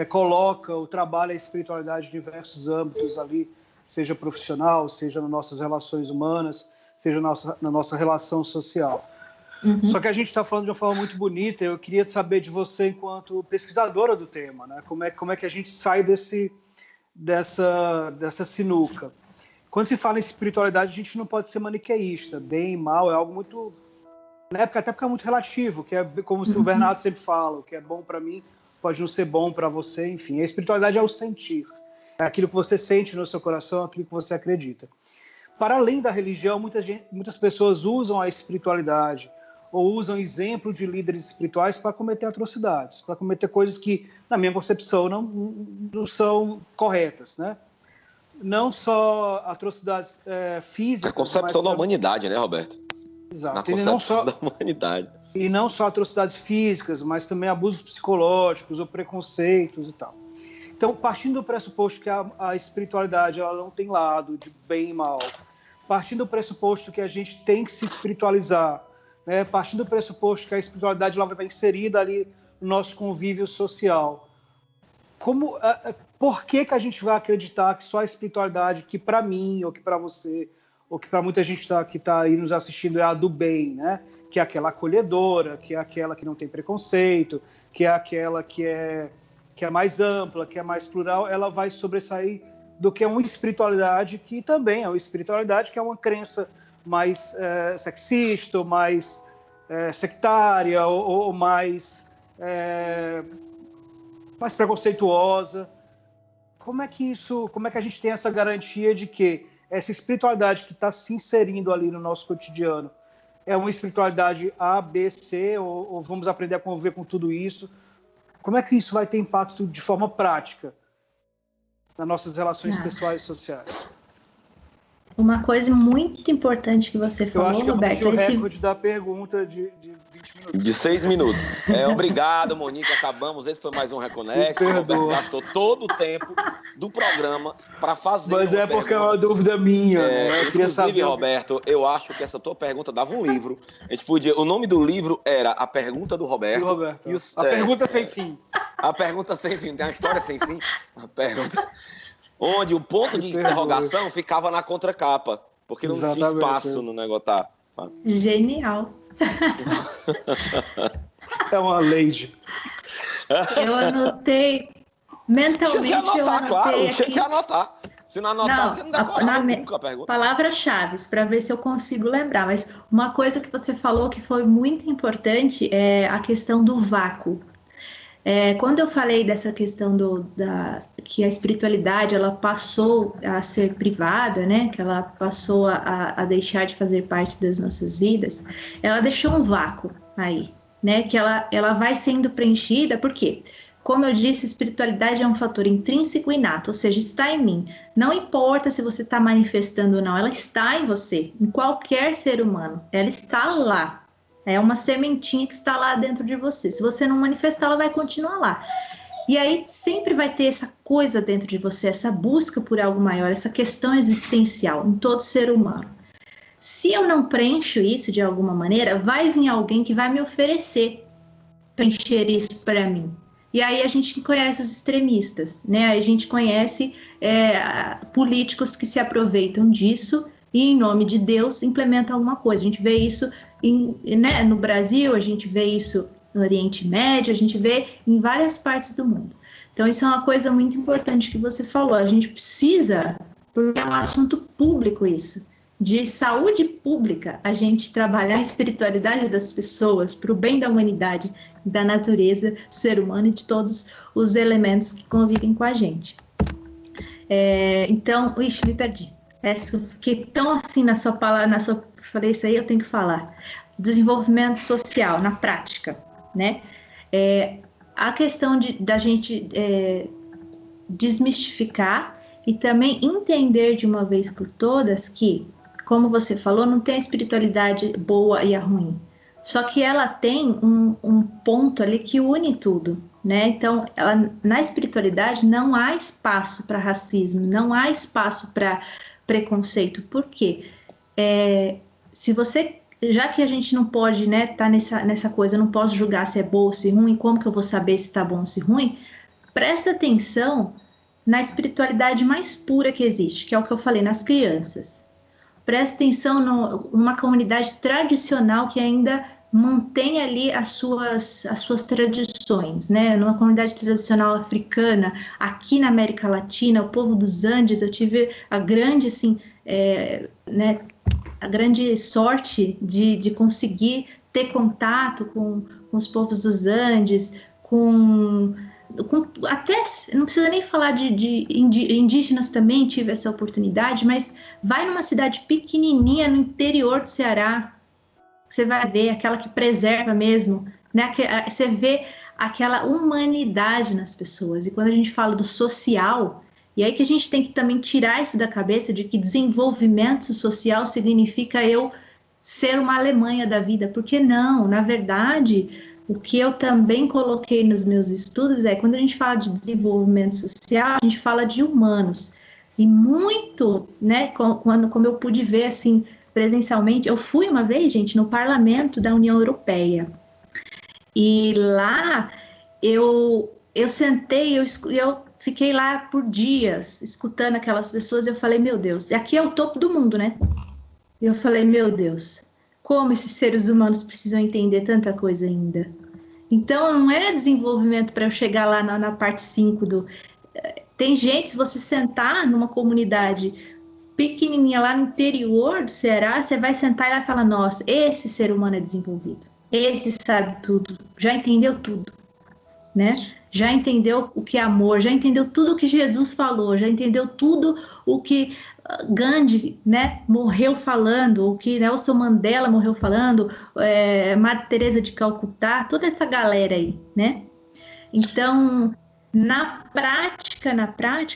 coloca o trabalho e a espiritualidade em diversos âmbitos ali, seja profissional, seja nas nossas relações humanas, seja na nossa relação social. Uhum. Só que a gente está falando de uma forma muito bonita. Eu queria saber de você, enquanto pesquisadora do tema, né? Como é que a gente sai dessa sinuca? Quando se fala em espiritualidade, a gente não pode ser maniqueísta. Bem, mal, é algo muito... Na época, até porque é muito relativo, que é como o Bernardo sempre fala, o que é bom para mim pode não ser bom para você, enfim. A espiritualidade é o sentir. É aquilo que você sente no seu coração, aquilo que você acredita. Para além da religião, muitas pessoas usam a espiritualidade ou usam exemplo de líderes espirituais para cometer atrocidades, para cometer coisas que, na minha concepção, não são corretas, né? Não só atrocidades físicas... A concepção da humanidade, né, Roberto? Exato. Na concepção da humanidade. E não só atrocidades físicas, mas também abusos psicológicos ou preconceitos e tal. Então, partindo do pressuposto que a espiritualidade ela não tem lado de bem e mal, partindo do pressuposto que a gente tem que se espiritualizar, né? Partindo do pressuposto que a espiritualidade ela vai estar inserida ali no nosso convívio social, por que a gente vai acreditar que só a espiritualidade, que para mim, ou que para você, ou que para muita gente que está aí nos assistindo, é a do bem, né? Que é aquela acolhedora, que é aquela que não tem preconceito, que é aquela que é mais ampla, que é mais plural, ela vai sobressair do que uma espiritualidade que também é uma espiritualidade que é uma crença mais sexista, ou mais sectária, ou mais preconceituosa. Como é que a gente tem essa garantia de que essa espiritualidade que está se inserindo ali no nosso cotidiano é uma espiritualidade A, B, C, ou vamos aprender a conviver com tudo isso? Como é que isso vai ter impacto de forma prática nas nossas relações pessoais e sociais? Uma coisa muito importante que você falou, Roberto... Eu acho que eu Roberto, bati o recorde da pergunta de De 6 minutos. Obrigado, Monique. Acabamos. Esse foi mais um Reconnect. O Roberto gastou todo o tempo do programa para fazer. Mas é porque é uma dúvida minha. Né? Inclusive, Roberto, eu acho que essa tua pergunta dava um livro. A gente podia. O nome do livro era A Pergunta do Roberto. A Pergunta Sem Fim. A Pergunta Sem Fim. Tem uma história sem fim. A pergunta. Onde o ponto de interrogação ficava na contracapa. Porque não tinha espaço no negócio. Tá. Genial. É uma lady. Eu anotei mentalmente. Tinha que anotar, claro. Tinha que anotar. Se não anotar, você não decorava nunca a pergunta. Palavras-chave, para ver se eu consigo lembrar. Mas uma coisa que você falou que foi muito importante é a questão do vácuo. Quando eu falei dessa questão que a espiritualidade ela passou a ser privada, né? Que ela passou a deixar de fazer parte das nossas vidas, ela deixou um vácuo aí, né? Que ela vai sendo preenchida, por quê? Como eu disse, espiritualidade é um fator intrínseco e inato, ou seja, está em mim. Não importa se você está manifestando ou não, ela está em você, em qualquer ser humano, ela está lá. É uma sementinha que está lá dentro de você. Se você não manifestar, ela vai continuar lá. E aí sempre vai ter essa coisa dentro de você, essa busca por algo maior, essa questão existencial em todo ser humano. Se eu não preencho isso de alguma maneira, vai vir alguém que vai me oferecer preencher isso para mim. E aí a gente conhece os extremistas, né? A gente conhece políticos que se aproveitam disso e, em nome de Deus, implementam alguma coisa. A gente vê isso no Brasil, a gente vê isso no Oriente Médio, a gente vê em várias partes do mundo. Então, isso é uma coisa muito importante que você falou. A gente precisa, porque é um assunto público isso, de saúde pública, a gente trabalhar a espiritualidade das pessoas para o bem da humanidade, da natureza, do ser humano e de todos os elementos que convivem com a gente. Então, me perdi. Eu fiquei tão assim na sua palavra, falei isso aí, eu tenho que falar. Desenvolvimento social, na prática, né? A questão da gente desmistificar e também entender de uma vez por todas que, como você falou, não tem a espiritualidade boa e a ruim. Só que ela tem um ponto ali que une tudo, né? Então, na espiritualidade não há espaço para racismo, não há espaço para preconceito. Por quê? Já que a gente não pode, né, tá nessa coisa, eu não posso julgar se é bom ou se é ruim, como que eu vou saber se está bom ou se é ruim? Presta atenção na espiritualidade mais pura que existe, que é o que eu falei, nas crianças. Presta atenção numa comunidade tradicional que ainda mantém ali as suas tradições, né? Numa comunidade tradicional africana, aqui na América Latina, o povo dos Andes, eu tive a grande, assim, a grande sorte de conseguir ter contato com os povos dos Andes, até, não precisa nem falar de indígenas também, tive essa oportunidade, mas vai numa cidade pequenininha no interior do Ceará, você vai ver aquela que preserva mesmo, né? Você vê aquela humanidade nas pessoas. E quando a gente fala do social, e aí que a gente tem que também tirar isso da cabeça de que desenvolvimento social significa eu ser uma Alemanha da vida, porque não, na verdade, o que eu também coloquei nos meus estudos quando a gente fala de desenvolvimento social, a gente fala de humanos. E muito, né, como eu pude ver, assim, presencialmente, eu fui uma vez, gente, no Parlamento da União Europeia. E lá eu sentei, eu fiquei lá por dias, escutando aquelas pessoas, eu falei, meu Deus, aqui é o topo do mundo, né? Eu falei, meu Deus, como esses seres humanos precisam entender tanta coisa ainda. Então, não é desenvolvimento para eu chegar lá na parte 5 Tem gente, se você sentar numa comunidade pequenininha lá no interior do Ceará, você vai sentar e vai falar, nossa, esse ser humano é desenvolvido, esse sabe tudo, já entendeu tudo, né? Já entendeu o que é amor, já entendeu tudo o que Jesus falou, já entendeu tudo o que Gandhi, né, morreu falando, o que Nelson Mandela morreu falando, Madre Teresa de Calcutá, toda essa galera aí, né? Então, na prática,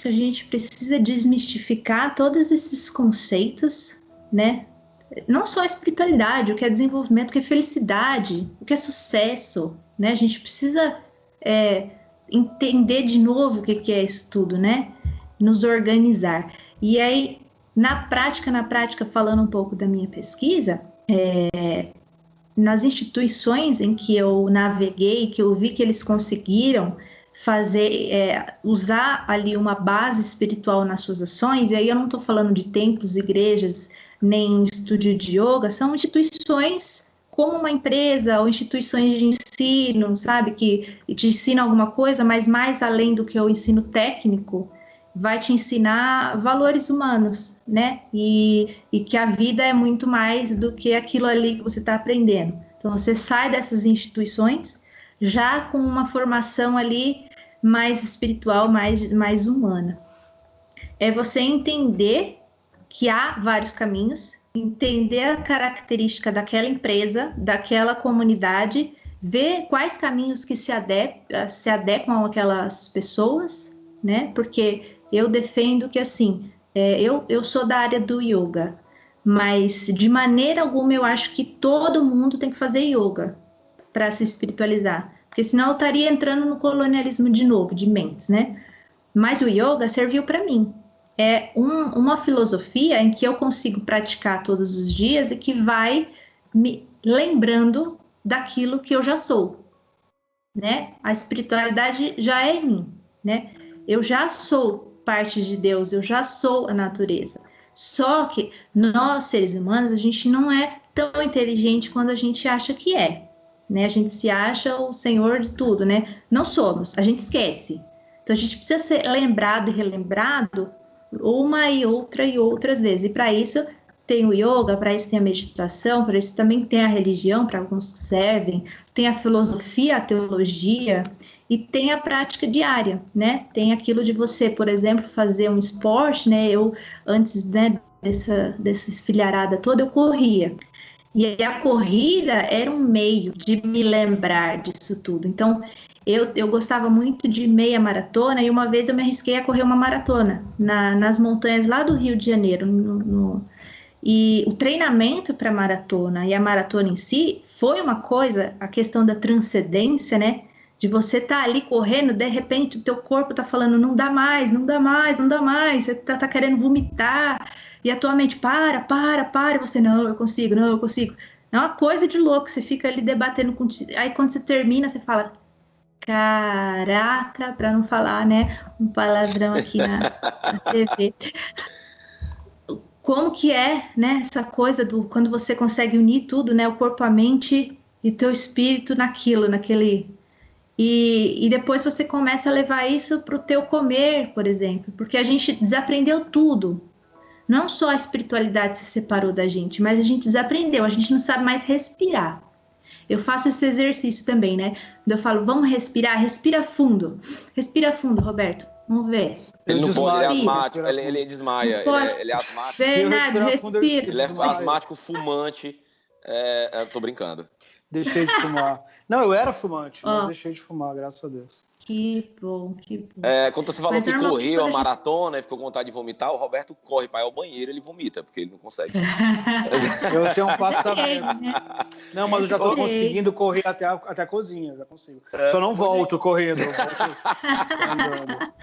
a gente precisa desmistificar todos esses conceitos, né? não só a espiritualidade, o que é desenvolvimento, o que é felicidade, o que é sucesso, né? A gente precisa entender de novo o que é isso tudo, né? Nos organizar. E aí, na prática, falando um pouco da minha pesquisa, nas instituições em que eu naveguei, que eu vi que eles conseguiram usar ali uma base espiritual nas suas ações, e aí eu não estou falando de templos, igrejas, nem estúdio de yoga, são instituições como uma empresa ou instituições de ensino, sabe, que te ensinam alguma coisa, mas mais além do que o ensino técnico, vai te ensinar valores humanos, né? E que a vida é muito mais do que aquilo ali que você está aprendendo. Então, você sai dessas instituições já com uma formação ali mais espiritual, mais humana. É você entender que há vários caminhos, entender a característica daquela empresa, daquela comunidade, ver quais caminhos que se adequam àquelas pessoas, né? Porque eu defendo que, assim, eu sou da área do yoga, mas de maneira alguma eu acho que todo mundo tem que fazer yoga para se espiritualizar, porque senão eu estaria entrando no colonialismo de novo, de mentes, né? Mas o yoga serviu para mim. É uma filosofia em que eu consigo praticar todos os dias e que vai me lembrando daquilo que eu já sou, né? A espiritualidade já é em mim, né? Eu já sou parte de Deus, eu já sou a natureza. Só que nós, seres humanos, a gente não é tão inteligente quando a gente acha que é, né? A gente se acha o senhor de tudo, né? Não somos, a gente esquece. Então a gente precisa ser lembrado e relembrado uma e outras vezes. E para isso tem o yoga, para isso tem a meditação, para isso também tem a religião, para alguns que servem, tem a filosofia, a teologia, e tem a prática diária, né? Tem aquilo de você, por exemplo, fazer um esporte, né? Eu, antes, né, dessa esfilharada toda, eu corria. E a corrida era um meio de me lembrar disso tudo. Então, eu gostava muito de meia maratona, e uma vez eu me arrisquei a correr uma maratona nas montanhas lá do Rio de Janeiro, e o treinamento para maratona e a maratona em si foi uma coisa, a questão da transcendência, né? De você estar ali correndo, de repente o teu corpo tá falando, não dá mais, não dá mais, não dá mais, você tá querendo vomitar, e a tua mente, e você, não, eu consigo, não, eu consigo. É uma coisa de louco, você fica ali debatendo contigo, aí quando você termina, você fala, caraca, para não falar, né, um palavrão aqui na TV. Como que é, né, essa coisa quando você consegue unir tudo, né, o corpo, a mente e teu espírito naquele... E depois você começa a levar isso para o teu comer, por exemplo, porque a gente desaprendeu tudo. Não só a espiritualidade se separou da gente, mas a gente desaprendeu, a gente não sabe mais respirar. Eu faço esse exercício também, né? Eu falo, vamos respirar, respira fundo, Roberto, vamos ver. Ele não pode, ele é asmático, Respira ele desmaia, ele é asmático. Bernardo, respira. Ele é asmático, fumante, eu tô brincando. Deixei de fumar. Não, eu era fumante, mas deixei de fumar, graças a Deus. Que bom, que bom. Quando você falou que correu a maratona e ficou com vontade de vomitar, o Roberto corre para ir ao banheiro, ele vomita, porque ele não consegue. Eu tenho um passamento. Não, mas eu já tô conseguindo correr até a cozinha, já consigo. Só não volto correndo, eu volto andando.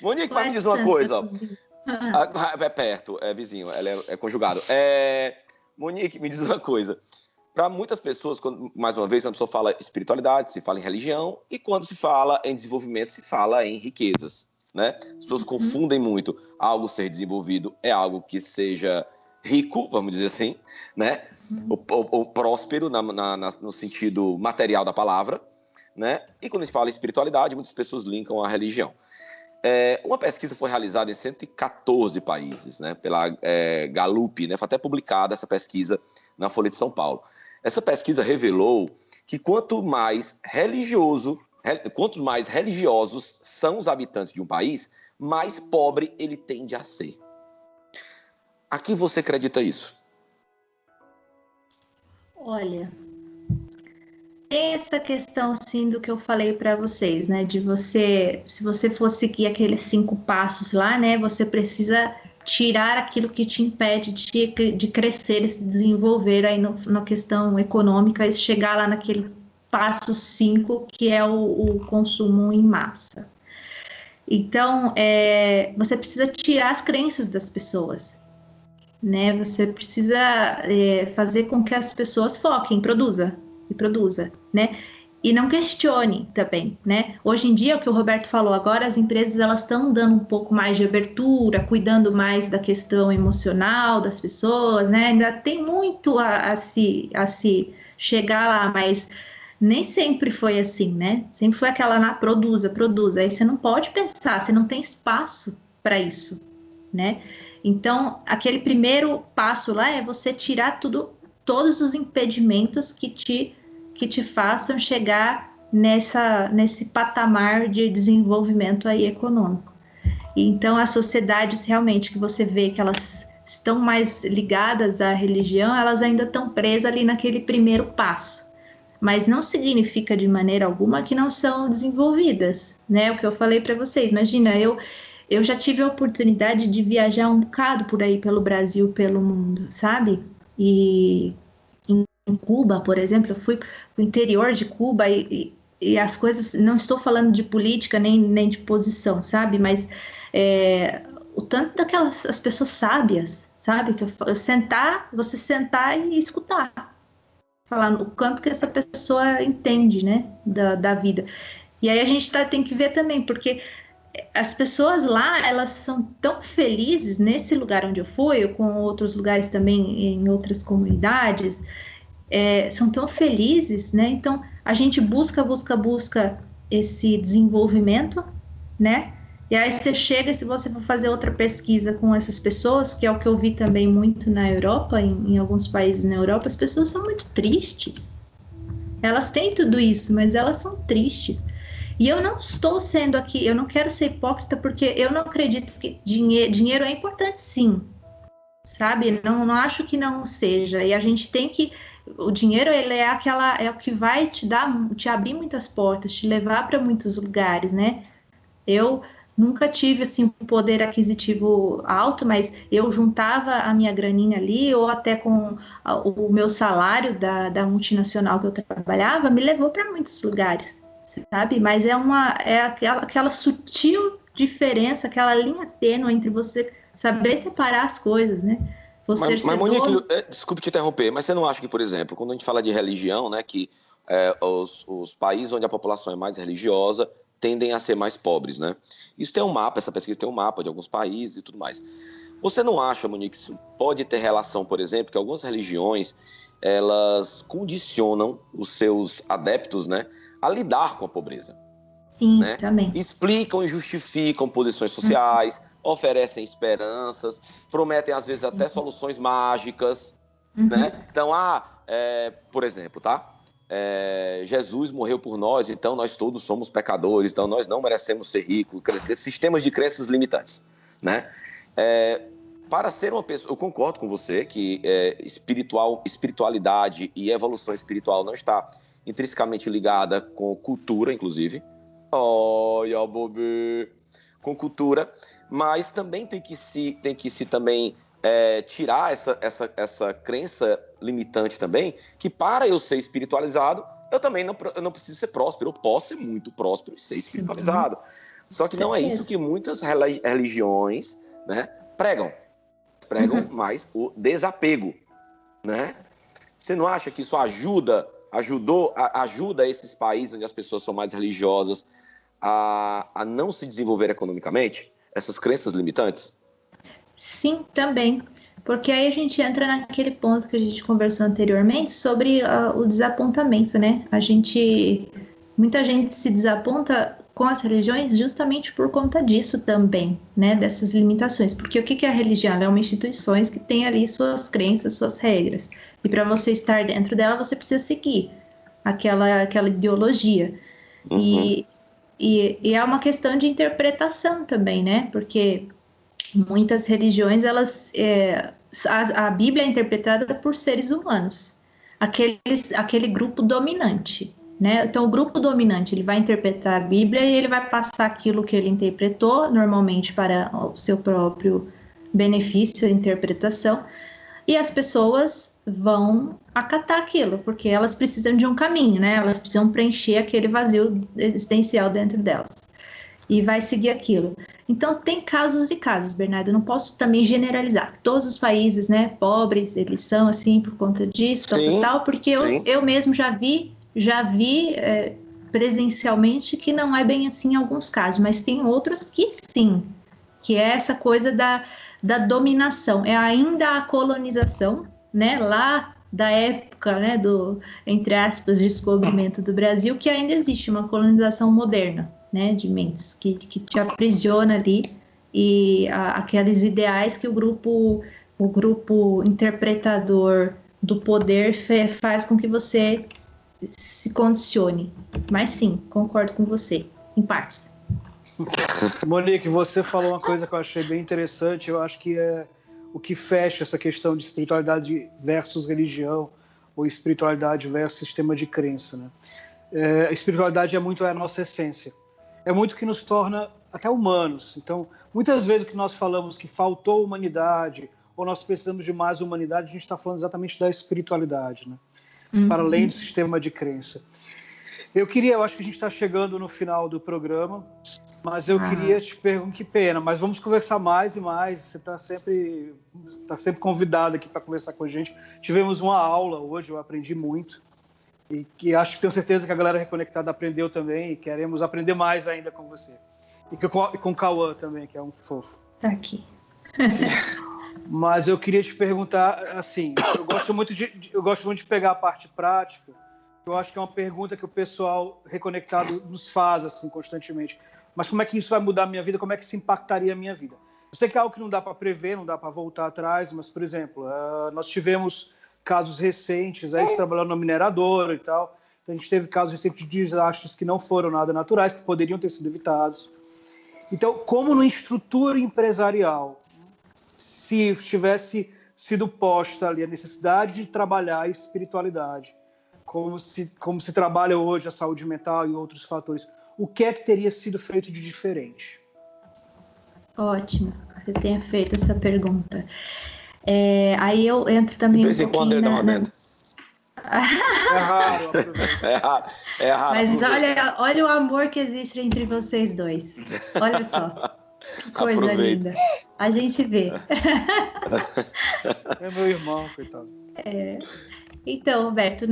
Monique, mas me diz uma coisa, ó. É perto, é vizinho, ela é conjugado. Monique, me diz uma coisa. Para muitas pessoas, mais uma vez, quando a pessoa fala espiritualidade, se fala em religião, e quando se fala em desenvolvimento, se fala em riquezas, né? As pessoas confundem muito. Algo ser desenvolvido é algo que seja rico, vamos dizer assim, né? Ou próspero no sentido material da palavra, né? E quando a gente fala em espiritualidade, muitas pessoas linkam a religião. Uma pesquisa foi realizada em 114 países, né? Pela Gallup, né? Foi até publicada essa pesquisa na Folha de São Paulo. Essa pesquisa revelou que quanto mais religiosos são os habitantes de um país, mais pobre ele tende a ser. A que você acredita isso? Olha, tem essa questão, sim, do que eu falei para vocês, né? De você, se você for seguir aqueles 5 passos lá, né? Você precisa tirar aquilo que te impede de crescer e se desenvolver aí na questão econômica e chegar lá naquele passo 5, que é o consumo em massa. Então, você precisa tirar as crenças das pessoas, né? Você precisa fazer com que as pessoas foquem, produza, né? E não questione também, né? Hoje em dia, o que o Roberto falou, agora as empresas elas estão dando um pouco mais de abertura, cuidando mais da questão emocional das pessoas, né? Ainda tem muito a se chegar lá, mas nem sempre foi assim, né? Sempre foi aquela lá, produza. Aí você não pode pensar, você não tem espaço para isso, né? Então, aquele primeiro passo lá é você tirar todos os impedimentos que te façam chegar nesse patamar de desenvolvimento aí econômico. Então, as sociedades realmente que você vê que elas estão mais ligadas à religião, elas ainda estão presas ali naquele primeiro passo. Mas não significa de maneira alguma que não são desenvolvidas, né? O que eu falei para vocês, imagina, eu já tive a oportunidade de viajar um bocado por aí pelo Brasil, pelo mundo, sabe? E em Cuba, por exemplo, eu fui para o interior de Cuba e as coisas, não estou falando de política nem de posição, sabe? Mas o tanto daquelas as pessoas sábias, sabe? Que você sentar e escutar. Falar o quanto que essa pessoa entende, né, da vida. E aí a gente tem que ver também, porque as pessoas lá, elas são tão felizes nesse lugar onde eu fui, ou com outros lugares também, em outras comunidades, são tão felizes, né? Então, a gente busca esse desenvolvimento, né? E aí você chega, se você for fazer outra pesquisa com essas pessoas, que é o que eu vi também muito na Europa, em alguns países na Europa, as pessoas são muito tristes. Elas têm tudo isso, mas elas são tristes. E eu não estou sendo aqui, eu não quero ser hipócrita, porque eu não acredito que dinheiro é importante, sim. Sabe? Não acho que não seja. E a gente tem que... O dinheiro, ele é o que vai te abrir muitas portas, te levar para muitos lugares, né? Eu nunca tive assim um poder aquisitivo alto, mas eu juntava a minha graninha ali, ou até com o meu salário da multinacional que eu trabalhava, me levou para muitos lugares, sabe? Mas é aquela sutil diferença, aquela linha tênue entre você saber separar as coisas, né? Mas Monique, desculpe te interromper, mas você não acha que, por exemplo, quando a gente fala de religião, né, que os países onde a população é mais religiosa tendem a ser mais pobres, né? Isso tem um mapa, essa pesquisa tem um mapa de alguns países e tudo mais. Você não acha, Monique, que isso pode ter relação, por exemplo, que algumas religiões, elas condicionam os seus adeptos, né, a lidar com a pobreza? Sim, né? também. Explicam e justificam posições sociais, oferecem esperanças, prometem às vezes até soluções mágicas, né? Então, por exemplo, tá? Jesus morreu por nós, então nós todos somos pecadores, então nós não merecemos ser ricos, sistemas de crenças limitantes, né? Para ser uma pessoa, eu concordo com você que espiritualidade e evolução espiritual não está intrinsecamente ligada com cultura, inclusive. Olha, bobê. Com cultura, mas também tem que se também tirar essa crença limitante também, que para eu ser espiritualizado, eu também não preciso ser próspero, eu posso ser muito próspero e ser espiritualizado. Só que não é isso que muitas religiões, né, pregam mais o desapego, né? Você não acha que isso ajuda esses países onde as pessoas são mais religiosas a não se desenvolver economicamente? Essas crenças limitantes? Sim, também. Porque aí a gente entra naquele ponto que a gente conversou anteriormente sobre o desapontamento, né? Muita gente se desaponta com as religiões justamente por conta disso também, né? Dessas limitações. Porque o que é a religião? Ela é uma instituição que tem ali suas crenças, suas regras. E para você estar dentro dela, você precisa seguir aquela ideologia. E é uma questão de interpretação também, né? Porque muitas religiões, a Bíblia é interpretada por seres humanos, aquele grupo dominante, né? Então, o grupo dominante, ele vai interpretar a Bíblia e ele vai passar aquilo que ele interpretou, normalmente para o seu próprio benefício a interpretação, e as pessoas vão acatar aquilo, porque elas precisam de um caminho, né? Elas precisam preencher aquele vazio existencial dentro delas. E vai seguir aquilo. Então, tem casos e casos, Bernardo. Eu não posso também generalizar. Todos os países, né, pobres, eles são assim por conta disso, tal, porque eu mesmo já vi presencialmente que não é bem assim em alguns casos, mas tem outros que sim, que é essa coisa da dominação. É ainda a colonização, né, lá da época, né, do, entre aspas, descobrimento do Brasil, que ainda existe uma colonização moderna, né, de mentes, que te aprisiona ali, e aqueles ideais que o grupo interpretador do poder faz com que você se condicione. Mas sim, concordo com você, em partes. Monique, você falou uma coisa que eu achei bem interessante, eu acho que é o que fecha essa questão de espiritualidade versus religião, ou espiritualidade versus sistema de crença, né? A espiritualidade é muito a nossa essência. É muito que nos torna até humanos. Então, muitas vezes o que nós falamos que faltou humanidade, ou nós precisamos de mais humanidade, a gente está falando exatamente da espiritualidade, né? Para além do sistema de crença. Eu acho que a gente está chegando no final do programa, mas eu queria te perguntar, que pena, mas vamos conversar mais e mais. Você está sempre convidado aqui para conversar com a gente. Tivemos uma aula hoje, eu aprendi muito. E que tenho certeza que a galera reconectada aprendeu também, e queremos aprender mais ainda com você. E com o Cauã também, que é um fofo. Tá aqui. Mas eu queria te perguntar, assim, eu gosto muito de pegar a parte prática. Eu acho que é uma pergunta que o pessoal reconectado nos faz, assim, constantemente. Mas como é que isso vai mudar a minha vida? Como é que isso impactaria a minha vida? Eu sei que é algo que não dá para prever, não dá para voltar atrás, mas, por exemplo, nós tivemos casos recentes, aí trabalhando na mineradora e tal. Então, a gente teve casos recentes de desastres que não foram nada naturais, que poderiam ter sido evitados. Então, como na estrutura empresarial, se tivesse sido posta ali a necessidade de trabalhar a espiritualidade, como se trabalha hoje a saúde mental e outros fatores, o que é que teria sido feito de diferente? Ótimo, você tenha feito essa pergunta. Aí eu entro também um pouquinho É raro. É raro. Mas olha o amor que existe entre vocês dois. Olha só. Que coisa linda. A gente vê. É meu irmão, coitado. Então, Roberto,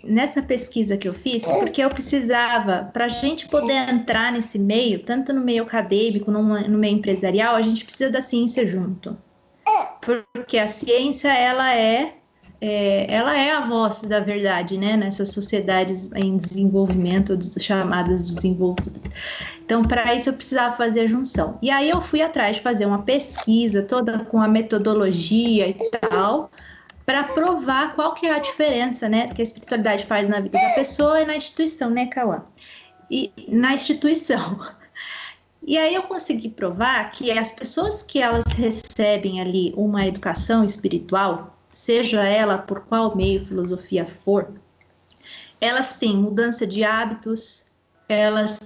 nessa pesquisa que eu fiz, porque eu precisava, para a gente poder entrar nesse meio, tanto no meio acadêmico, no meio empresarial, a gente precisa da ciência junto. Porque a ciência, ela é a voz da verdade, né? Nessas sociedades em desenvolvimento, chamadas desenvolvidas. Então, para isso, eu precisava fazer a junção. E aí, eu fui atrás de fazer uma pesquisa toda com a metodologia e tal, para provar qual que é a diferença, né, que a espiritualidade faz na vida da pessoa e na instituição, né, Cauã? E na instituição. E aí eu consegui provar que as pessoas que elas recebem ali uma educação espiritual, seja ela por qual meio, filosofia for, elas têm mudança de hábitos,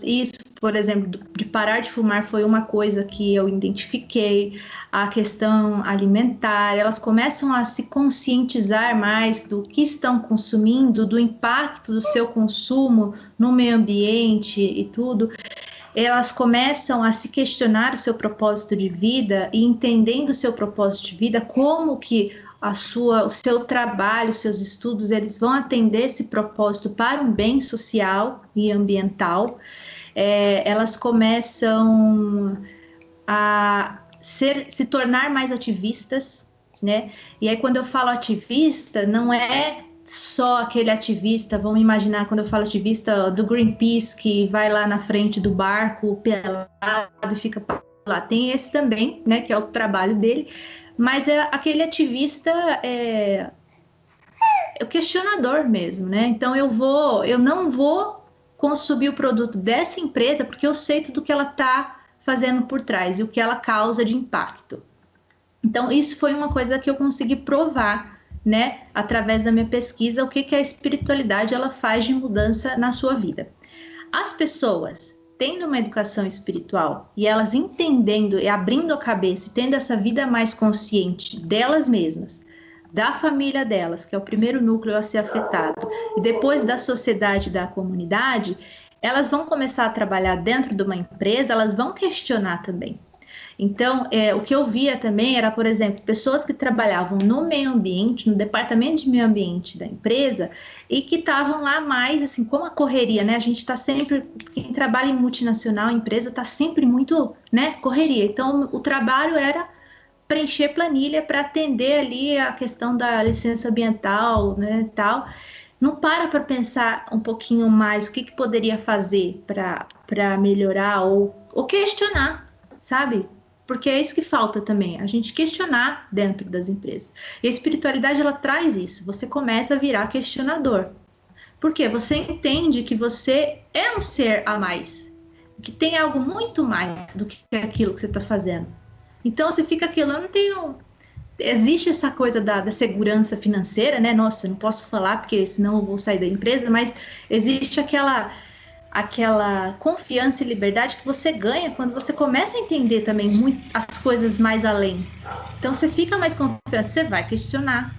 isso, por exemplo, de parar de fumar foi uma coisa que eu identifiquei, a questão alimentar, elas começam a se conscientizar mais do que estão consumindo, do impacto do seu consumo no meio ambiente e tudo. Elas começam a se questionar o seu propósito de vida e entendendo o seu propósito de vida, como que o seu trabalho, os seus estudos, eles vão atender esse propósito para um bem social e ambiental. Elas começam a se tornar mais ativistas, né? E aí, quando eu falo ativista, não é só aquele ativista, vamos imaginar, quando eu falo ativista do Greenpeace, que vai lá na frente do barco pelado e fica lá. Tem esse também, né, que é o trabalho dele, mas é aquele ativista o questionador mesmo, né? Então eu não vou consumir o produto dessa empresa porque eu sei tudo que ela está fazendo por trás e o que ela causa de impacto. Então isso foi uma coisa que eu consegui provar, né? Através da minha pesquisa, o que a espiritualidade ela faz de mudança na sua vida. As pessoas tendo uma educação espiritual e elas entendendo e abrindo a cabeça e tendo essa vida mais consciente delas mesmas, da família delas, que é o primeiro núcleo a ser afetado, e depois da sociedade, da comunidade, elas vão começar a trabalhar dentro de uma empresa, elas vão questionar também. Então, o que eu via também era, por exemplo, pessoas que trabalhavam no meio ambiente, no departamento de meio ambiente da empresa, e que estavam lá mais, assim, como a correria, né? A gente está sempre, quem trabalha em multinacional, empresa, está sempre muito, né, correria. Então, o trabalho era preencher planilha para atender ali a questão da licença ambiental, né, tal. Não para pensar um pouquinho mais o que poderia fazer para melhorar ou questionar, sabe? Porque é isso que falta também, a gente questionar dentro das empresas. E a espiritualidade, ela traz isso, você começa a virar questionador. Por quê? Você entende que você é um ser a mais, que tem algo muito mais do que aquilo que você está fazendo. Então você fica aquilo, eu não tenho... Existe essa coisa da segurança financeira, né? Nossa, eu não posso falar porque senão eu vou sair da empresa, mas existe aquela confiança e liberdade que você ganha quando você começa a entender também as coisas mais além. Então você fica mais confiante, você vai questionar,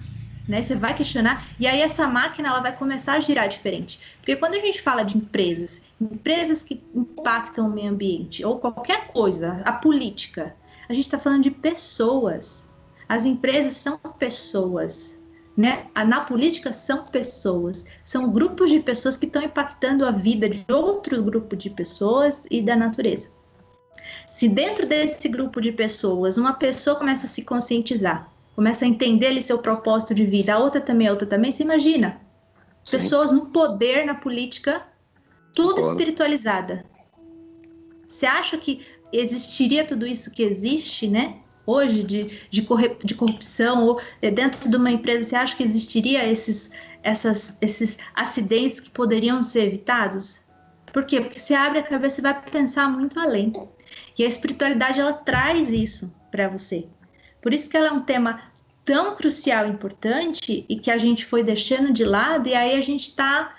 né? Você vai questionar e aí essa máquina ela vai começar a girar diferente. Porque quando a gente fala de empresas que impactam o meio ambiente ou qualquer coisa, a política, a gente está falando de pessoas. As empresas são pessoas, né? Na política são pessoas, são grupos de pessoas que estão impactando a vida de outro grupo de pessoas e da natureza. Se dentro desse grupo de pessoas, uma pessoa começa a se conscientizar, começa a entender ali seu propósito de vida, a outra também, você imagina, sim, pessoas no poder, na política, tudo espiritualizada. Você acha que existiria tudo isso que existe, né? Hoje, de corrupção, ou dentro de uma empresa, você acha que existiria esses acidentes que poderiam ser evitados? Por quê? Porque você abre a cabeça e vai pensar muito além. E a espiritualidade, ela traz isso para você. Por isso que ela é um tema tão crucial e importante e que a gente foi deixando de lado, e aí a gente está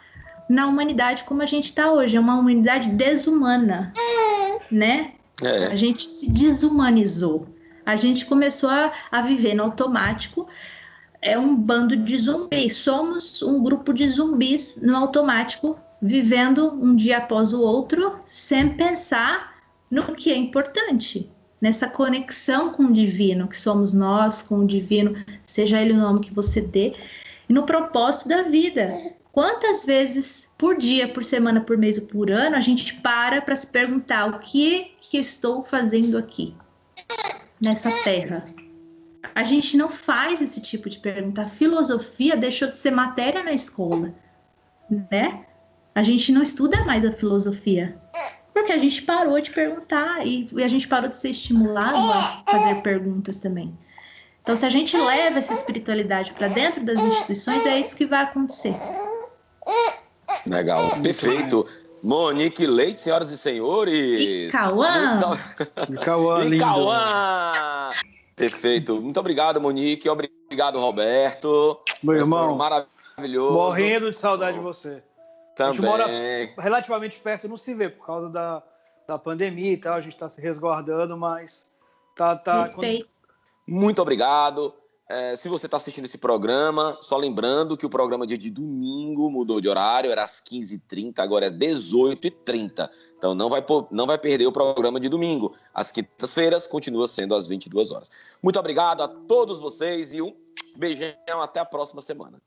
na humanidade como a gente está hoje. É uma humanidade desumana, né? A gente se desumanizou. A gente começou a viver no automático, é um bando de zumbis, somos um grupo de zumbis no automático, vivendo um dia após o outro, sem pensar no que é importante, nessa conexão com o divino, que somos nós, com o divino, seja ele o nome que você dê, e no propósito da vida. Quantas vezes por dia, por semana, por mês ou por ano, a gente para se perguntar o que eu estou fazendo aqui? Nessa terra. A gente não faz esse tipo de pergunta. A filosofia deixou de ser matéria na escola, né? A gente não estuda mais a filosofia, porque a gente parou de perguntar e a gente parou de ser estimulado a fazer perguntas também. Então, se a gente leva essa espiritualidade para dentro das instituições, é isso que vai acontecer. Legal, perfeito. Monique Leite, senhoras e senhores. E Cauã. E Cauã. Perfeito. Muito obrigado, Monique. Obrigado, Roberto. Meu irmão. Maravilhoso. Morrendo de saudade de você. Também. A gente mora relativamente perto, não se vê por causa da pandemia e tal. A gente está se resguardando, mas tá. Respeito. Muito obrigado. Se você está assistindo esse programa, só lembrando que o programa dia de domingo mudou de horário, era às 15h30, agora é 18h30. Então não vai perder o programa de domingo. Às quintas-feiras continua sendo às 22 horas. Muito obrigado a todos vocês e um beijão, até a próxima semana.